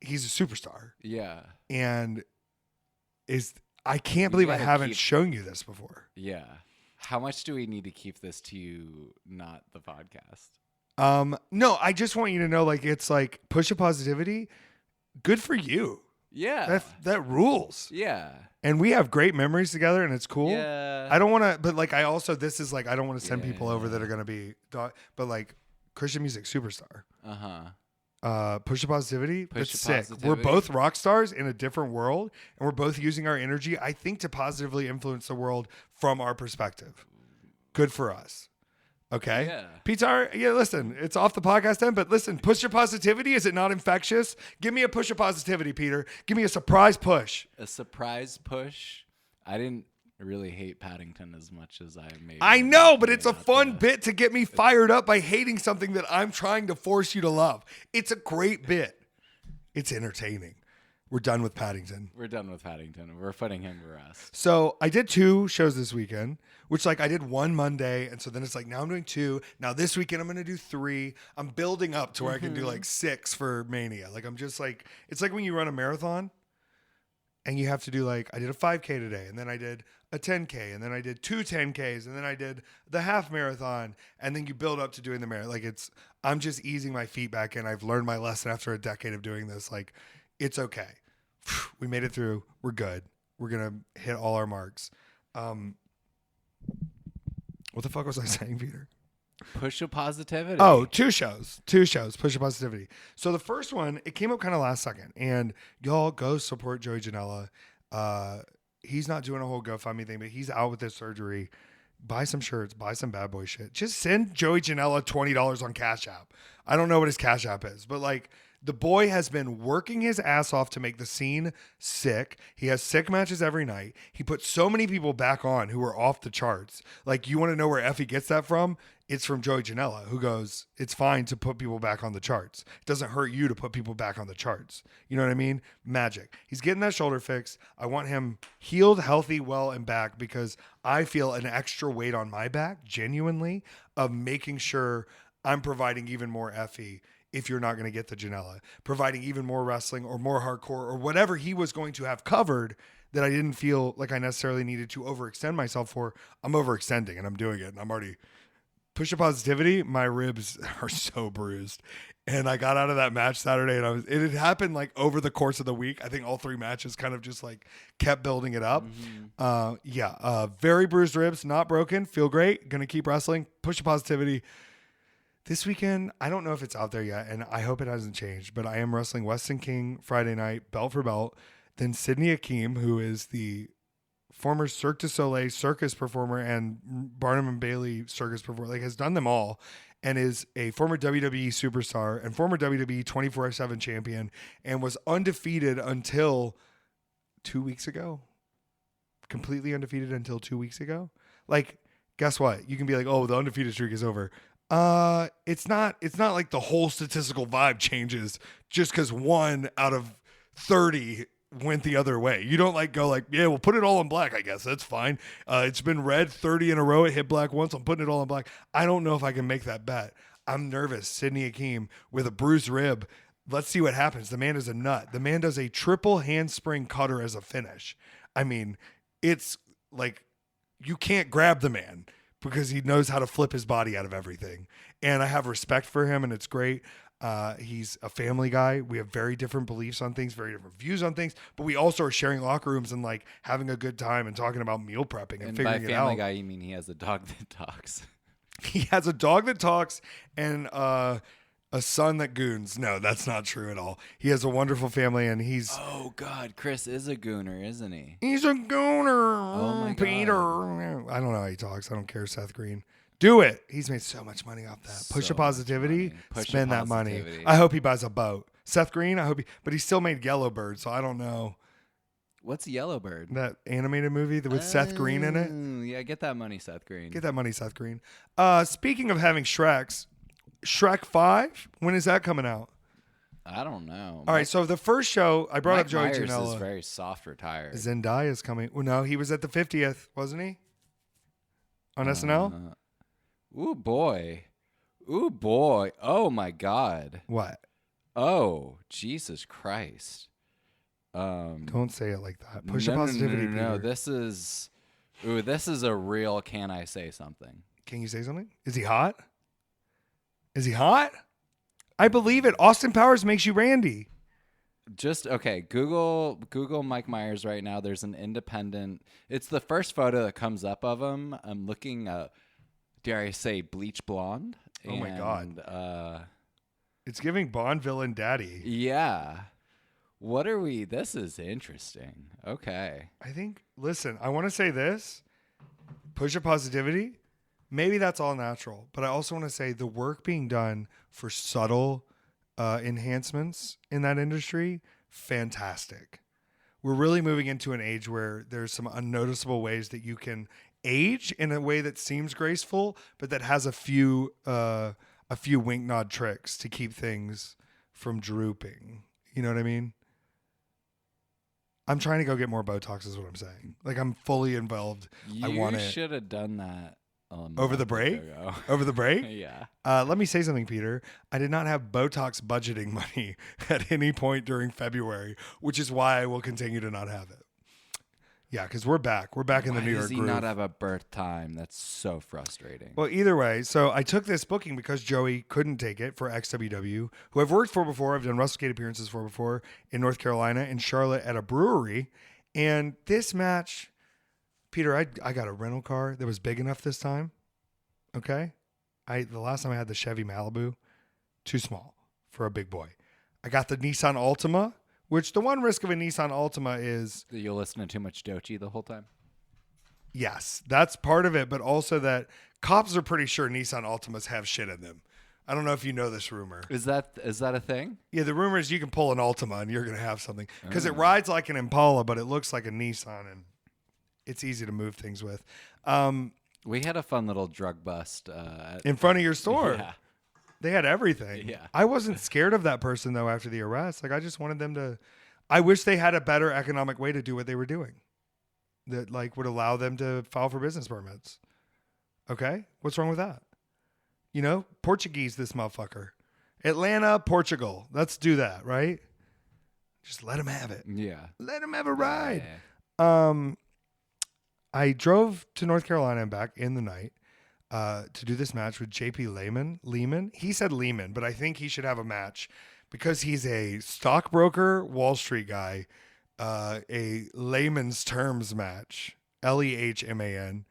He's a superstar.
Yeah.
And I can't believe I haven't shown you this before.
Yeah. How much do we need to keep this to you, not the podcast?
No, I just want you to know, like, it's like push of positivity. Good for you.
Yeah.
That rules.
Yeah.
And we have great memories together, and it's cool.
Yeah.
I don't want to, but like, this is like, I don't want to send people over that are going to be, but like Christian music superstar. Push of positivity. That's sick. We're both rock stars in a different world, and we're both using our energy, I think, to positively influence the world from our perspective. Good for us. Okay.
Yeah.
Petár, listen, it's off the podcast end, but listen, push your positivity. Is it not infectious? Give me a push of positivity, Peter. Give me a surprise push.
A surprise push? I didn't really hate Paddington as much as I made.
I know, but it's a fun bit to get me fired up by hating something that I'm trying to force you to love. It's a great bit. It's entertaining. We're done with Paddington.
We're done with Paddington. We're putting him to rest.
So I did 2 shows this weekend, which like I did 1 Monday. And so then it's like, now I'm doing 2. Now this weekend I'm going to do 3. I'm building up to where I can do like 6 for Mania. Like I'm just like, it's like when you run a marathon and you have to do like, I did a 5K today and then I did a 10K and then I did 2 10Ks and then I did the half marathon and then you build up to doing the marathon. Like I'm just easing my feet back in. I've learned my lesson after a decade of doing this. Like it's okay. We made it through. We're good. We're going to hit all our marks. What the fuck was I saying, Peter?
Push of positivity.
Oh, 2 shows. 2 shows. Push of positivity. So the first one, it came up kind of last second. And y'all go support Joey Janela. He's not doing a whole GoFundMe thing, but he's out with his surgery. Buy some shirts. Buy some bad boy shit. Just send Joey Janela $20 on Cash App. I don't know what his Cash App is, but like, the boy has been working his ass off to make the scene sick. He has sick matches every night. He put so many people back on who were off the charts. Like, you want to know where Effy gets that from? It's from Joey Janela, who goes, it's fine to put people back on the charts. It doesn't hurt you to put people back on the charts. You know what I mean? Magic. He's getting that shoulder fixed. I want him healed, healthy, well, and back because I feel an extra weight on my back, genuinely, of making sure I'm providing even more Effy if you're not going to get the Janela, providing even more wrestling or more hardcore or whatever he was going to have covered that I didn't feel like I necessarily needed to overextend myself for. I'm overextending and I'm doing it. And I'm already push of positivity. My ribs are so bruised. And I got out of that match Saturday and it had happened like over the course of the week. I think all 3 matches kind of just like kept building it up. Very bruised ribs, not broken. Feel great. Going to keep wrestling. Push of positivity. This weekend, I don't know if it's out there yet, and I hope it hasn't changed, but I am wrestling Weston King Friday night, belt for belt. Then Sydney Akeem, who is the former Cirque du Soleil circus performer and Barnum and Bailey circus performer, like has done them all, and is a former WWE superstar and former WWE 24/7 champion, and was undefeated until 2 weeks ago. Completely undefeated until 2 weeks ago. Like, guess what? You can be like, oh, the undefeated streak is over. It's not like the whole statistical vibe changes just because 1 out of 30 went the other way. You don't like go like, yeah, we'll put it all in black. I guess that's fine. It's been red 30 in a row. It hit black once. I'm putting it all in black. I don't know if I can make that bet. I'm nervous. Sydney Akeem with a bruised rib. Let's see what happens. The man is a nut. The man does a triple handspring cutter as a finish. I mean, it's like you can't grab the man because he knows how to flip his body out of everything. And I have respect for him, and it's great. He's a family guy. We have very different beliefs on things, very different views on things, but we also are sharing locker rooms and like having a good time and talking about meal prepping and figuring it out.
By family guy, you mean he has a dog that talks.
He has a dog that talks and a son that goons. No, that's not true at all. He has a wonderful family, and he's...
Oh, God. Chris is a gooner, isn't he?
He's a gooner.
Oh, my
Peter.
God.
I don't know how he talks. I don't care, Seth Green. Do it. He's made so much money off that. Push of positivity. Spend that money. I hope he buys a boat. Seth Green, I hope but he still made Yellowbird, so I don't know.
What's Yellowbird?
That animated movie with Seth Green in it?
Yeah, get that money, Seth Green.
Get that money, Seth Green. Speaking of having Shreks, Shrek 5, when is that coming out?
I don't know.
All right, so the first show, I brought up Joey
Myers
Janela.
is very soft retired.
Zendaya is coming. Well, no, he was at the 50th, wasn't he? On SNL?
Ooh, boy. Ooh, boy. Oh, my God.
What?
Oh, Jesus Christ.
Don't say it like that. Push a positivity.
No. This is a real can I say something?
Can you say something? Is he hot? Is he hot? I believe it. Austin Powers makes you Randy.
Just okay. Google Mike Myers right now. There's an independent. It's the first photo that comes up of him. I'm looking at, dare I say, bleach blonde.
Oh my God. It's giving Bond villain daddy.
Yeah. What are we? This is interesting. Okay.
I think. Listen, I want to say this. Push a positivity. Maybe that's all natural, but I also want to say the work being done for subtle enhancements in that industry, fantastic. We're really moving into an age where there's some unnoticeable ways that you can age in a way that seems graceful, but that has a few wink nod tricks to keep things from drooping. You know what I mean? I'm trying to go get more Botox is what I'm saying. Like, I'm fully involved. I want
You
it.
should have done that
Over the break? Over the break?
Yeah.
Let me say something, Peter. I did not have Botox budgeting money at any point during February, which is why I will continue to not have it. Yeah, because we're back. We're back in the New York groove.
Why does he not have a birth time? That's so frustrating.
Well, either way, so I took this booking because Joey couldn't take it for XWW, who I've worked for before. I've done WrestleGate appearances for before in North Carolina, in Charlotte at a brewery. And this match, Peter, I got a rental car that was big enough this time. Okay? The last time I had the Chevy Malibu, too small for a big boy. I got the Nissan Altima, which the one risk of a Nissan Altima is...
You'll listen to too much Dochi the whole time?
Yes, that's part of it, but also that cops are pretty sure Nissan Altimas have shit in them. I don't know if you know this rumor.
Is that a thing?
Yeah, the rumor is you can pull an Altima and you're going to have something. Because it rides like an Impala, but it looks like a Nissan, and it's easy to move things with.
We had a fun little drug bust.
In front of your store.
Yeah.
They had everything.
Yeah.
I wasn't scared of that person, though, after the arrest. Like, I just wanted them to... I wish they had a better economic way to do what they were doing that, like, would allow them to file for business permits. Okay? What's wrong with that? You know? Portuguese, this motherfucker. Atlanta, Portugal. Let's do that, right? Just let them have it.
Yeah.
Let them have a ride.
Yeah.
I drove to North Carolina and back in the night to do this match with JP Lehman. He said Lehman, but I think he should have a match because he's a stockbroker, Wall Street guy, a layman's terms match, Lehman.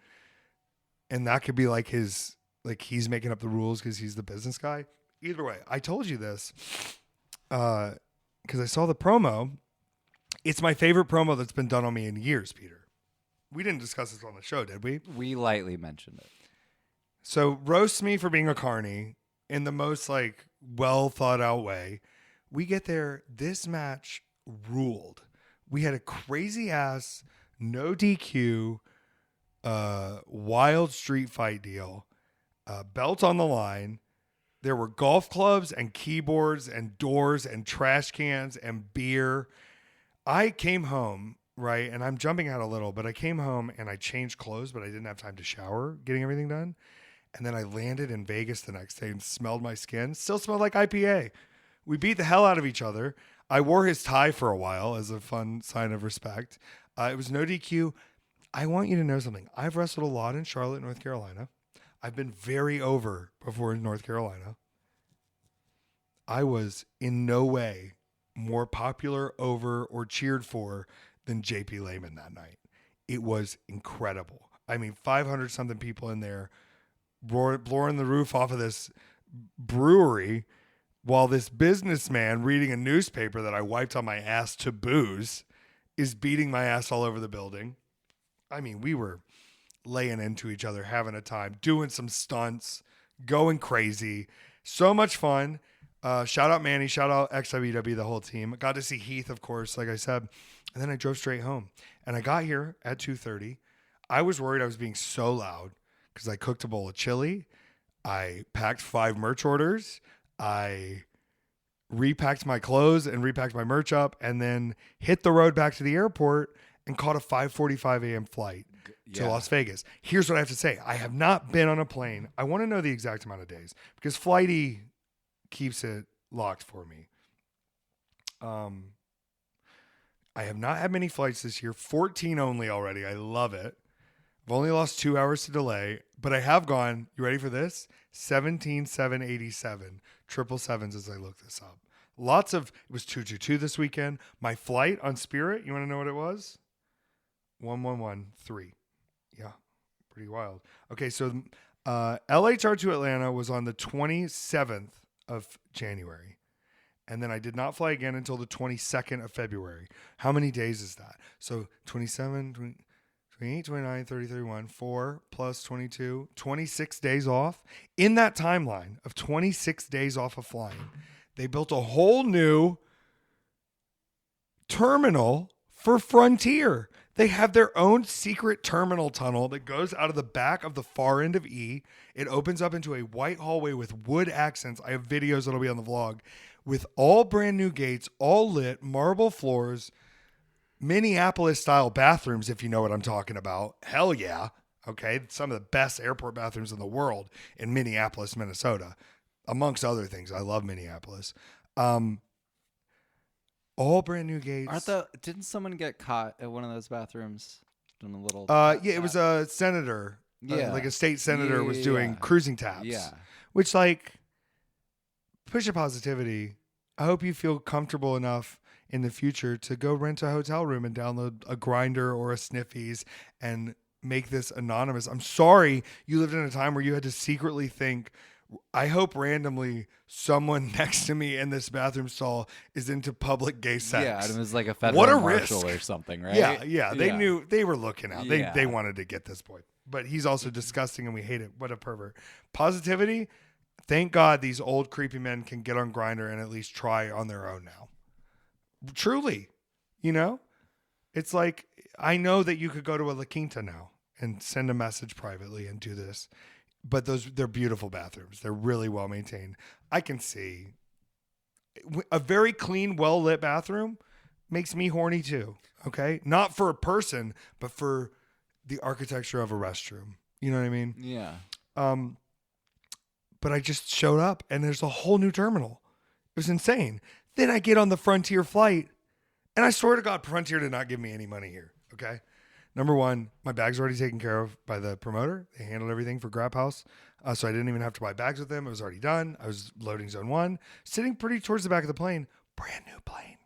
And that could be like his, like he's making up the rules because he's the business guy. Either way, I told you this because I saw the promo. It's my favorite promo that's been done on me in years, Peter. We didn't discuss this on the show, did we?
We lightly mentioned it.
So roast me for being a carny in the most like well thought out way. We get there. This match ruled. We had a crazy ass, no DQ, wild street fight deal, belt on the line. There were golf clubs and keyboards and doors and trash cans and beer. I came home, right, and I'm jumping out a little, but I came home and I changed clothes, but I didn't have time to shower, getting everything done. And then I landed in Vegas the next day and smelled my skin. Still smelled like IPA. We beat the hell out of each other. I wore his tie for a while as a fun sign of respect. It was no DQ. I want you to know something. I've wrestled a lot in Charlotte, North Carolina. I've been very over before in North Carolina. I was in no way more popular, over, or cheered for than JP Lehman that night. It was incredible. I mean, 500 something people in there blowing the roof off of this brewery while this businessman reading a newspaper that I wiped on my ass to booze is beating my ass all over the building. I mean, we were laying into each other, having a time, doing some stunts, going crazy. So much fun. Shout out Manny, shout out XWW, the whole team. Got to see Heath, of course, like I said. And then I drove straight home. And I got here at 2:30. I was worried I was being so loud because I cooked a bowl of chili. I packed 5 merch orders. I repacked my clothes and repacked my merch up and then hit the road back to the airport and caught a 5:45 a.m. flight to Las Vegas. Here's what I have to say. I have not been on a plane. I want to know the exact amount of days because Flighty keeps it locked for me. I have not had many flights this year. 14 only already. I love it. I've only lost 2 hours to delay, but I have gone, you ready for this? 17,787 777s as I look this up. It was 222 this weekend. My flight on Spirit, you want to know what it was? 1113. Yeah, pretty wild. Okay, so LHR to Atlanta was on the 27th of January. And then I did not fly again until the 22nd of February. How many days is that? So 27, 28, 29, 30, 31, 4 plus 22, 26 days off. In that timeline of 26 days off of flying, they built a whole new terminal for Frontier. They have their own secret terminal tunnel that goes out of the back of the far end of E. It opens up into a white hallway with wood accents. I have videos that'll be on the vlog with all brand new gates, all lit, marble floors, Minneapolis style bathrooms, if you know what I'm talking about. Hell yeah. Okay. Some of the best airport bathrooms in the world in Minneapolis, Minnesota, amongst other things. I love Minneapolis. All brand new gates.
Didn't someone get caught at one of those bathrooms doing a little?
It was a senator.
Yeah.
Like a state senator was doing
yeah.
cruising taps.
Yeah.
Which, like, push of positivity. I hope you feel comfortable enough in the future to go rent a hotel room and download a Grinder or a Sniffies and make this anonymous. I'm sorry you lived in a time where you had to secretly think, I hope randomly someone next to me in this bathroom stall is into public gay sex.
Yeah, and it was like a federal marshal
risk.
or something, right?
Yeah. They knew, they were looking out.
Yeah.
They wanted to get this boy. But he's also disgusting and we hate it. What a pervert. Positivity. Thank God these old creepy men can get on Grindr and at least try on their own now. Truly, you know, it's like, I know that you could go to a La Quinta now and send a message privately and do this, but they're beautiful bathrooms. They're really well maintained. I can see a very clean, well lit bathroom makes me horny too. Okay. Not for a person, but for the architecture of a restroom. You know what I mean?
Yeah.
But I just showed up and there's a whole new terminal. It was insane. Then I get on the Frontier flight and I swear to God, Frontier did not give me any money here. Okay. Number one, my bag's already taken care of by the promoter. They handled everything for Grab House. So I didn't even have to buy bags with them. It was already done. I was loading zone 1, sitting pretty towards the back of the plane. Brand new plane.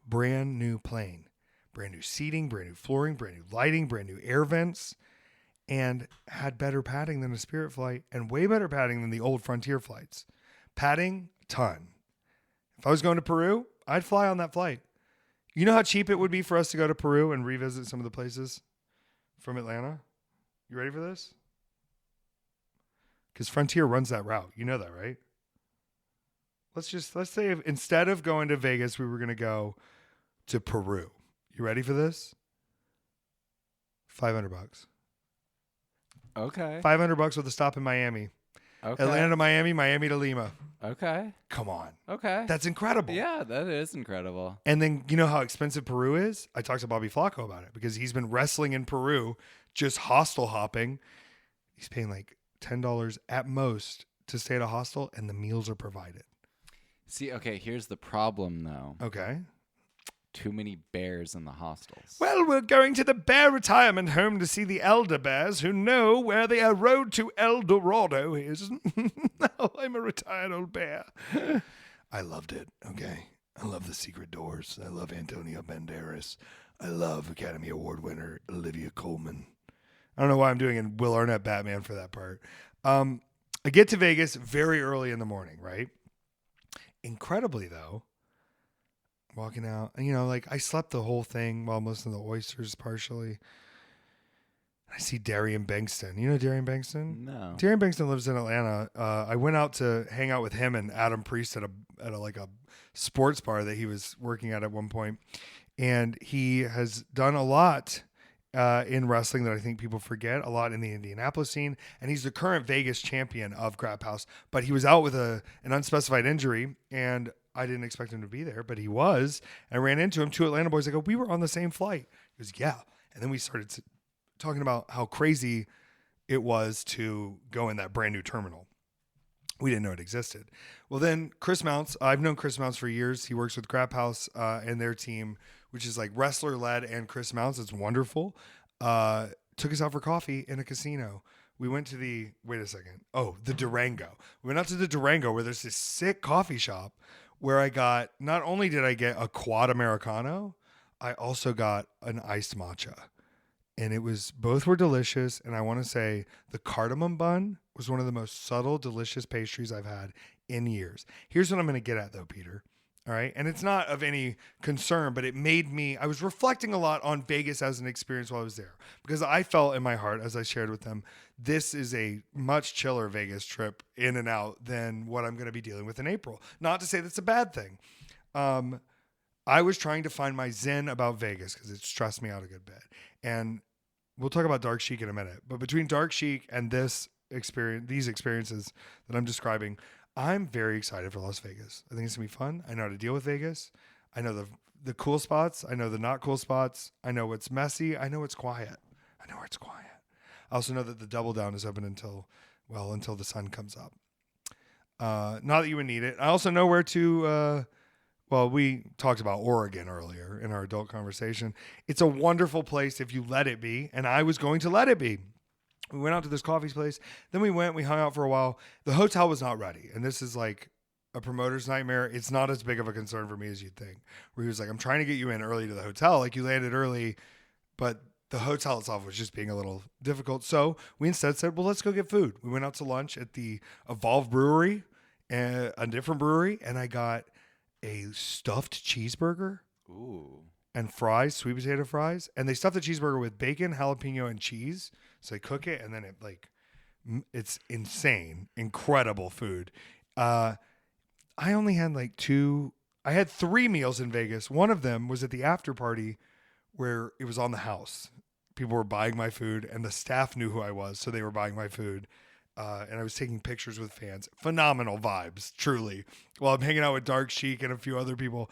Brand new plane. Brand new seating, brand new flooring, brand new lighting, brand new air vents, and had better padding than a Spirit flight and way better padding than the old Frontier flights. Padding, ton. If I was going to Peru, I'd fly on that flight. You know how cheap it would be for us to go to Peru and revisit some of the places from Atlanta? You ready for this? Because Frontier runs that route. You know that, right? Let's say if, instead of going to Vegas, we were going to go to Peru. You ready for this? $500.
Okay.
$500 with a stop in Miami.
Okay.
Atlanta to Miami, Miami to Lima.
Okay.
Come on.
Okay.
That's incredible.
Yeah, that is incredible.
And then you know how expensive Peru is? I talked to Bobby Flacco about it because he's been wrestling in Peru, just hostel hopping. He's paying like $10 at most to stay at a hostel and the meals are provided.
See, okay, here's the problem though.
Okay.
Too many bears in the hostels.
Well, we're going to the bear retirement home to see the elder bears who know where the road to El Dorado is. Oh, I'm a retired old bear. I loved it. Okay. I love The Secret Doors. I love Antonio Banderas. I love Academy Award winner Olivia Colman. I don't know why I'm doing a Will Arnett Batman for that part. I get to Vegas very early in the morning, right? Incredibly, though, walking out, and like I slept the whole thing while most of the oysters partially. I see Darian Bankston. You know Darian Bankston?
No.
Darian Bankston lives in Atlanta. I went out to hang out with him and Adam Priest at a sports bar that he was working at one point, and he has done a lot in wrestling that I think people forget, a lot in the Indianapolis scene, and he's the current Vegas champion of Grab House. But he was out with an unspecified injury, and I didn't expect him to be there, but he was. And I ran into him. 2 Atlanta boys. I go, we were on the same flight. He goes, yeah. And then we started talking about how crazy it was to go in that brand new terminal. We didn't know it existed. Well, then Chris Mounts, I've known Chris Mounts for years. He works with Grab House and their team, which is like wrestler led, and Chris Mounts. It's wonderful. Took us out for coffee in a casino. We went to the Durango. We went out to the Durango where there's this sick coffee shop where not only did I get a quad Americano, I also got an iced matcha. And both were delicious. And I want to say the cardamom bun was one of the most subtle, delicious pastries I've had in years. Here's what I'm going to get at though, Peter. All right. And it's not of any concern, but I was reflecting a lot on Vegas as an experience while I was there, because I felt in my heart, as I shared with them, this is a much chiller Vegas trip in and out than what I'm going to be dealing with in April. Not to say that's a bad thing. I was trying to find my zen about Vegas because it stressed me out a good bit. And we'll talk about Dark Chic in a minute, but between Dark Chic and these experiences that I'm describing, I'm very excited for Las Vegas. I think it's gonna be fun. I know how to deal with Vegas. I know the cool spots. I know the not cool spots. I know what's messy. I know it's quiet. I know where it's quiet. I also know that the Double Down is open until the sun comes up. Not that you would need it. I also know where to. We talked about Oregon earlier in our adult conversation. It's a wonderful place if you let it be, and I was going to let it be. We went out to this coffee place. Then we hung out for a while. The hotel was not ready, and this is like a promoter's nightmare. It's not as big of a concern for me as you'd think. Where he was like, "I'm trying to get you in early to the hotel. Like you landed early, but the hotel itself was just being a little difficult." So we instead said, "Well, let's go get food." We went out to lunch at the Evolve Brewery, a different brewery, and I got a stuffed cheeseburger.
Ooh.
And fries, sweet potato fries. And they stuff the cheeseburger with bacon, jalapeno, and cheese. So they cook it, and then it's insane, incredible food. I only had I had 3 meals in Vegas. One of them was at the after party where it was on the house. People were buying my food, and the staff knew who I was, so they were buying my food. And I was taking pictures with fans. Phenomenal vibes, truly. While I'm hanging out with Dark Sheik and a few other people.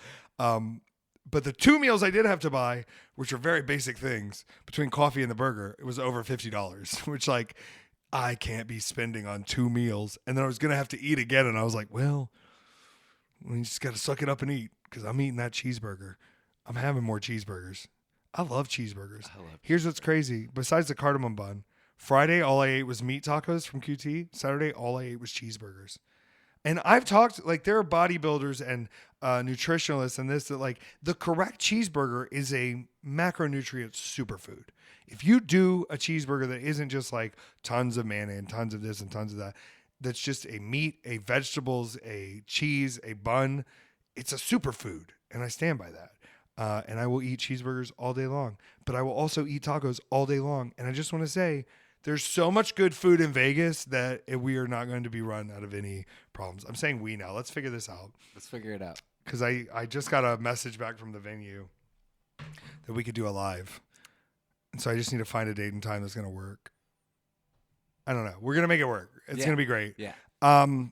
But the 2 meals I did have to buy, which are very basic things, between coffee and the burger, it was over $50, which I can't be spending on 2 meals. And then I was going to have to eat again. And I was like, well, you just got to suck it up and eat because I'm eating that cheeseburger. I'm having more cheeseburgers. I love cheeseburgers. Here's what's crazy. Besides the cardamom bun, Friday, all I ate was meat tacos from QT. Saturday, all I ate was cheeseburgers. And I've talked, there are bodybuilders and nutritionalists and this, that the correct cheeseburger is a macronutrient superfood. If you do a cheeseburger that isn't just tons of mayonnaise and tons of this and tons of that, that's just a meat, a vegetables, a cheese, a bun, it's a superfood. And I stand by that. And I will eat cheeseburgers all day long. But I will also eat tacos all day long. And I just want to say, there's so much good food in Vegas that we are not going to be run out of any problems. I'm saying we now. Let's figure this out.
Let's figure it out.
Because I just got a message back from the venue that we could do a live. And so I just need to find a date and time that's going to work. I don't know. We're going to make it work. It's going to be great.
Yeah.
I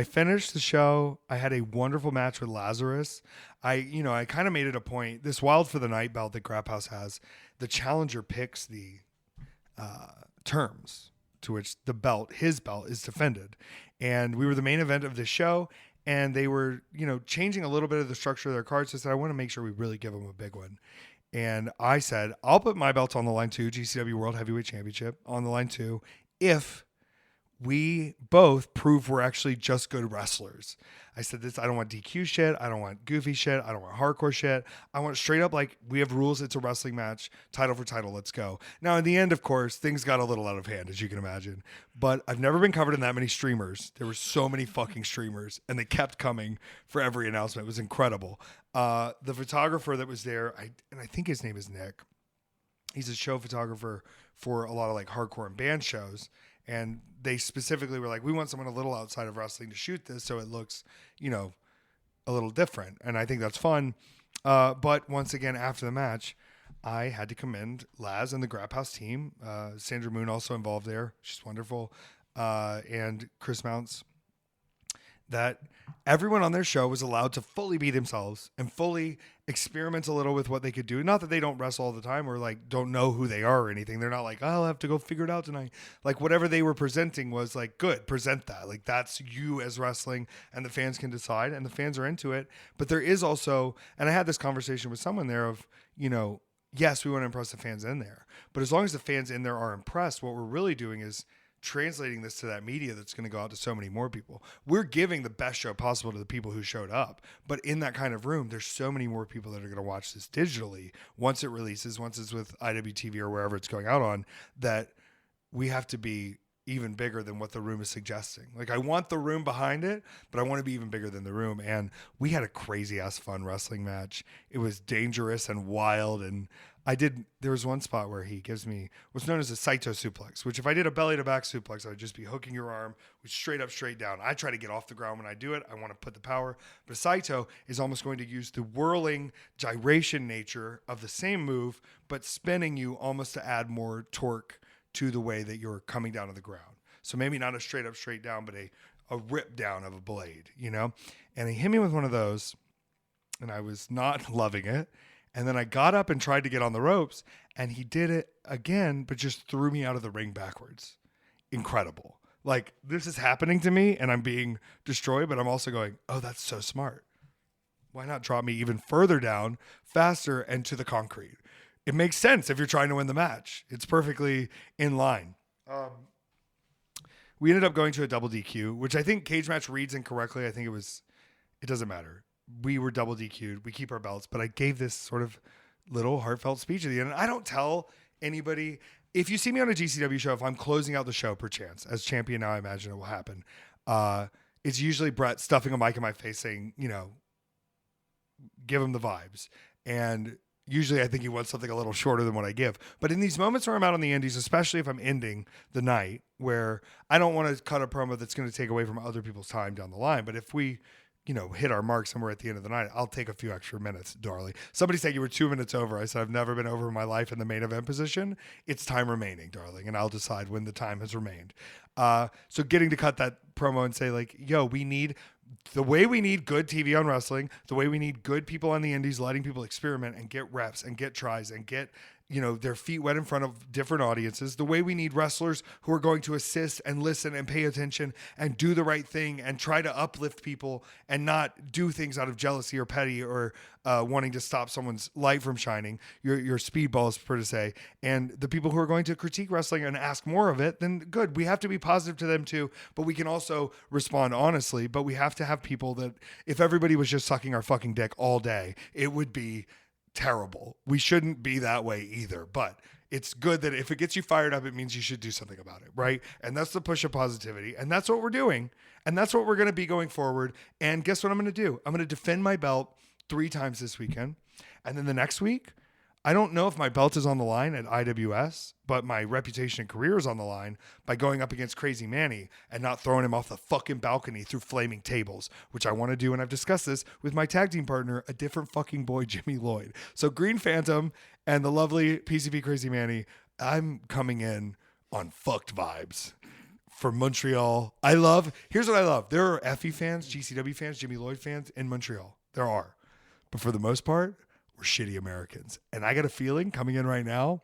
finished the show. I had a wonderful match with Lazarus. I kind of made it a point. This Wild for the Night belt that Crap House has, the challenger picks the terms to which his belt is defended. And we were the main event of this show, and they were, changing a little bit of the structure of their cards. So I said, I want to make sure we really give them a big one. And I said, I'll put my belt on the line too, GCW World Heavyweight Championship on the line too, if we both prove we're actually just good wrestlers. I said this, I don't want DQ shit. I don't want goofy shit. I don't want hardcore shit. I want straight up, we have rules. It's a wrestling match, title for title. Let's go. Now, in the end, of course, things got a little out of hand, as you can imagine. But I've never been covered in that many streamers. There were so many fucking streamers, and they kept coming for every announcement. It was incredible. The photographer that was there, I think his name is Nick. He's a show photographer for a lot of hardcore and band shows. And they specifically were we want someone a little outside of wrestling to shoot this so it looks, a little different. And I think that's fun. But once again, after the match, I had to commend Laz and the Grap House team. Sandra Moon also involved there. She's wonderful. And Chris Mounts. That everyone on their show was allowed to fully be themselves and fully experiment a little with what they could do. Not that they don't wrestle all the time or don't know who they are or anything. They're not I'll have to go figure it out tonight. Whatever they were presenting was good, present that. That's you as wrestling, and the fans can decide, and the fans are into it. But there is also, and I had this conversation with someone there of, yes, we want to impress the fans in there. But as long as the fans in there are impressed, what we're really doing is translating this to that media that's going to go out to so many more people. We're giving the best show possible to the people who showed up. But in that kind of room, there's so many more people that are going to watch this digitally once it releases, once it's with IWTV or wherever it's going out on, that we have to be even bigger than what the room is suggesting. I want the room behind it, but I want to be even bigger than the room. And we had a crazy ass fun wrestling match. It was dangerous and wild. And there was one spot where he gives me what's known as a Saito suplex, which if I did a belly to back suplex, I would just be hooking your arm with straight up, straight down. I try to get off the ground when I do it. I want to put the power, but Saito is almost going to use the whirling gyration nature of the same move, but spinning you almost to add more torque to the way that you're coming down to the ground. So maybe not a straight up, straight down, but a rip down of a blade, And he hit me with one of those. and I was not loving it. And then I got up and tried to get on the ropes, and he did it again, but just threw me out of the ring backwards. Incredible. Like, this is happening to me, and I'm being destroyed, but I'm also going, oh, that's so smart. Why not drop me even further down, faster, and to the concrete? It makes sense if you're trying to win the match. It's perfectly in line. We ended up going to a double DQ, which I think cage match reads incorrectly. I think it doesn't matter. We were double DQ'd. We keep our belts, but I gave this sort of little heartfelt speech at the end. And I don't tell anybody. If you see me on a GCW show, if I'm closing out the show perchance, as champion now, I imagine it will happen. It's usually Brett stuffing a mic in my face saying, give him the vibes. And usually I think he wants something a little shorter than what I give. But in these moments where I'm out on the indies, especially if I'm ending the night, where I don't want to cut a promo that's going to take away from other people's time down the line. But if we, hit our mark somewhere at the end of the night, I'll take a few extra minutes, darling. Somebody said you were 2 minutes over. I said, I've never been over in my life in the main event position. It's time remaining, darling. And I'll decide when the time has remained. So getting to cut that promo and say like, yo, the way we need good TV on wrestling, the way we need good people on the indies, letting people experiment and get reps and get tries and get, their feet wet in front of different audiences, the way we need wrestlers who are going to assist and listen and pay attention and do the right thing and try to uplift people and not do things out of jealousy or petty or wanting to stop someone's light from shining, your speedballs, per se, and the people who are going to critique wrestling and ask more of it, then good. We have to be positive to them too, but we can also respond honestly, but we have to have people that if everybody was just sucking our fucking dick all day, it would be terrible. We shouldn't be that way either, but it's good that if it gets you fired up, it means you should do something about it, right? And that's the push of positivity, and that's what we're doing, and that's what we're going to be going forward. And guess what I'm going to do? I'm going to defend my belt 3 times this weekend, and then the next week, I don't know if my belt is on the line at IWS, but my reputation and career is on the line by going up against Crazy Manny and not throwing him off the fucking balcony through flaming tables, which I want to do. And I've discussed this with my tag team partner, a different fucking boy, Jimmy Lloyd. So Green Phantom and the lovely PCP Crazy Manny, I'm coming in on fucked vibes from Montreal. Here's what I love. There are Effy fans, GCW fans, Jimmy Lloyd fans in Montreal. There are. But for the most part, we're shitty Americans. And I got a feeling coming in right now,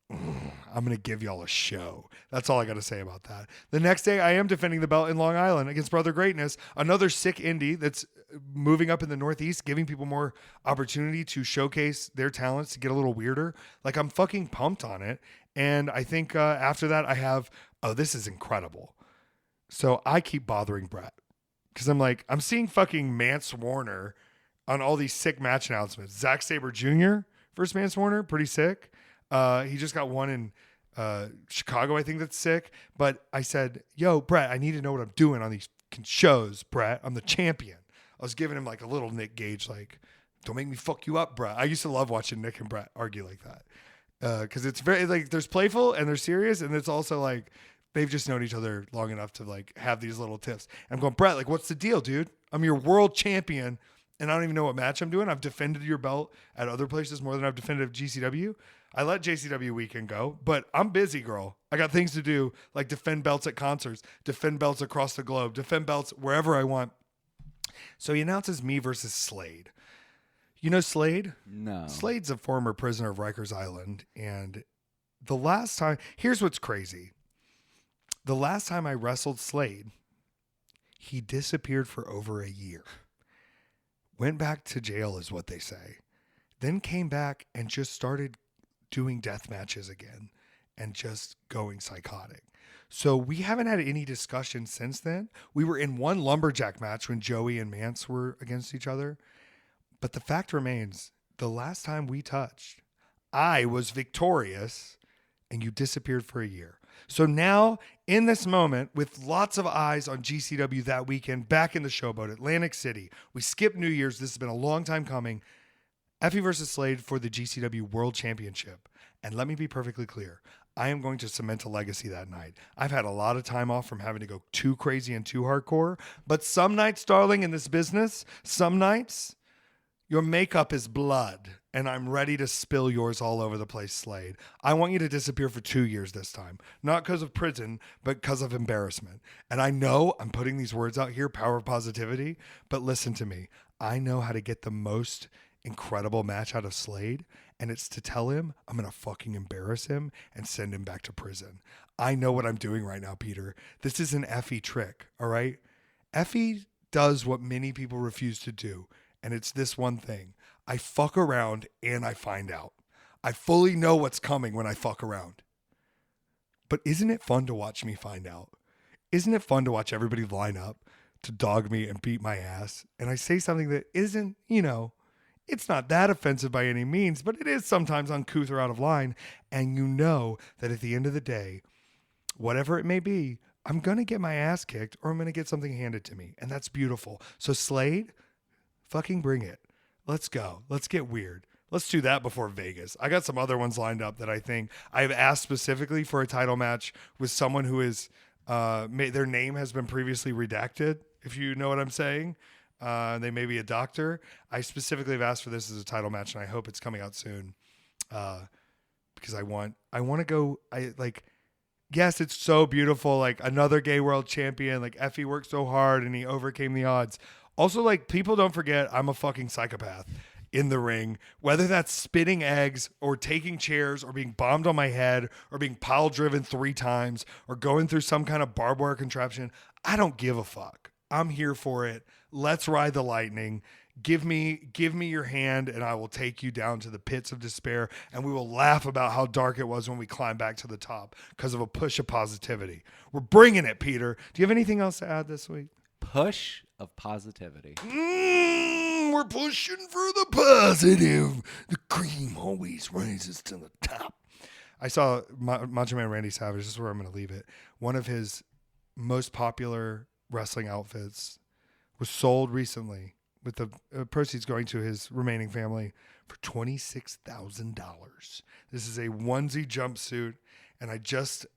I'm going to give y'all a show. That's all I got to say about that. The next day, I am defending the belt in Long Island against Brother Greatness, another sick indie that's moving up in the Northeast, giving people more opportunity to showcase their talents, to get a little weirder. Like, I'm fucking pumped on it. And I think after that, I have, this is incredible. So I keep bothering Brett because I'm seeing fucking Mance Warner on all these sick match announcements. Zack Sabre Jr. versus Mance Warner, pretty sick. He just got one in Chicago, I think that's sick. But I said, yo, Brett, I need to know what I'm doing on these shows, Brett. I'm the champion. I was giving him like a little Nick Gage, like, don't make me fuck you up, Brett. I used to love watching Nick and Brett argue like that. Because it's very, like, there's playful and they're serious. And it's also like, they've just known each other long enough to like have these little tips. And I'm going, Brett, like, what's the deal, dude? I'm your world champion. And I don't even know what match I'm doing. I've defended your belt at other places more than I've defended GCW. I let JCW weekend go, but I'm busy, girl. I got things to do, like defend belts at concerts, defend belts across the globe, defend belts wherever I want. So he announces me versus Slade. You know Slade?
No.
Slade's a former prisoner of Rikers Island. And the last time, here's what's crazy. The last time I wrestled Slade, he disappeared for over a year. Went back to jail is what they say. Then came back and just started doing death matches again and just going psychotic. So we haven't had any discussion since then. We were in one lumberjack match when Joey and Mance were against each other. But the fact remains, the last time we touched, I was victorious and you disappeared for a year. So now, in this moment, with lots of eyes on GCW that weekend, back in the showboat, Atlantic City, we skipped New Year's. This has been a long time coming. Effy versus Slade for the GCW World Championship. And let me be perfectly clear. I am going to cement a legacy that night. I've had a lot of time off from having to go too crazy and too hardcore. But some nights, darling, in this business, some nights, your makeup is blood, and I'm ready to spill yours all over the place, Slade. I want you to disappear for 2 years this time. Not because of prison, but because of embarrassment. And I know I'm putting these words out here, power of positivity, but listen to me. I know how to get the most incredible match out of Slade, and it's to tell him I'm going to fucking embarrass him and send him back to prison. I know what I'm doing right now, Peter. This is an Effy trick, all right? Effy does what many people refuse to do, and it's this one thing. I fuck around and I find out. I fully know what's coming when I fuck around. But isn't it fun to watch me find out? Isn't it fun to watch everybody line up to dog me and beat my ass? And I say something that isn't, it's not that offensive by any means, but it is sometimes uncouth or out of line. And you know that at the end of the day, whatever it may be, I'm going to get my ass kicked or I'm going to get something handed to me. And that's beautiful. So Slade, fucking bring it. Let's go. Let's get weird. Let's do that before Vegas. I got some other ones lined up that I think I've asked specifically for a title match with someone who is, their name has been previously redacted, if you know what I'm saying. They may be a doctor. I specifically have asked for this as a title match, and I hope it's coming out soon. Because I want to go. Yes, it's so beautiful. Like another gay world champion. Like Effy worked so hard and he overcame the odds. Also, like people don't forget, I'm a fucking psychopath in the ring, whether that's spitting eggs or taking chairs or being bombed on my head or being pile driven 3 times or going through some kind of barbed wire contraption. I don't give a fuck. I'm here for it. Let's ride the lightning. Give me your hand and I will take you down to the pits of despair and we will laugh about how dark it was when we climbed back to the top because of a push of positivity. We're bringing it, Peter. Do you have anything else to add this week?
Push of positivity.
We're pushing for the positive. The cream always rises to the top. I saw Macho Man Randy Savage. This is where I'm going to leave it. One of his most popular wrestling outfits was sold recently with the proceeds going to his remaining family for $26,000. This is a onesie jumpsuit, and I just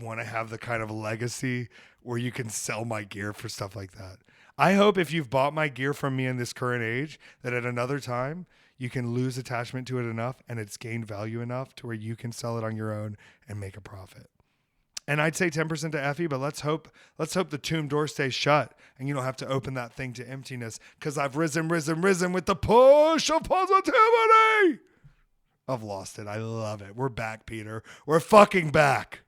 want to have the kind of legacy where you can sell my gear for stuff like that. I hope if you've bought my gear from me in this current age, that at another time you can lose attachment to it enough and it's gained value enough to where you can sell it on your own and make a profit. And I'd say 10% to Effy, but let's hope the tomb door stays shut and you don't have to open that thing to emptiness because I've risen with the push of positivity. I've lost it. I love it. We're back, Peter. We're fucking back.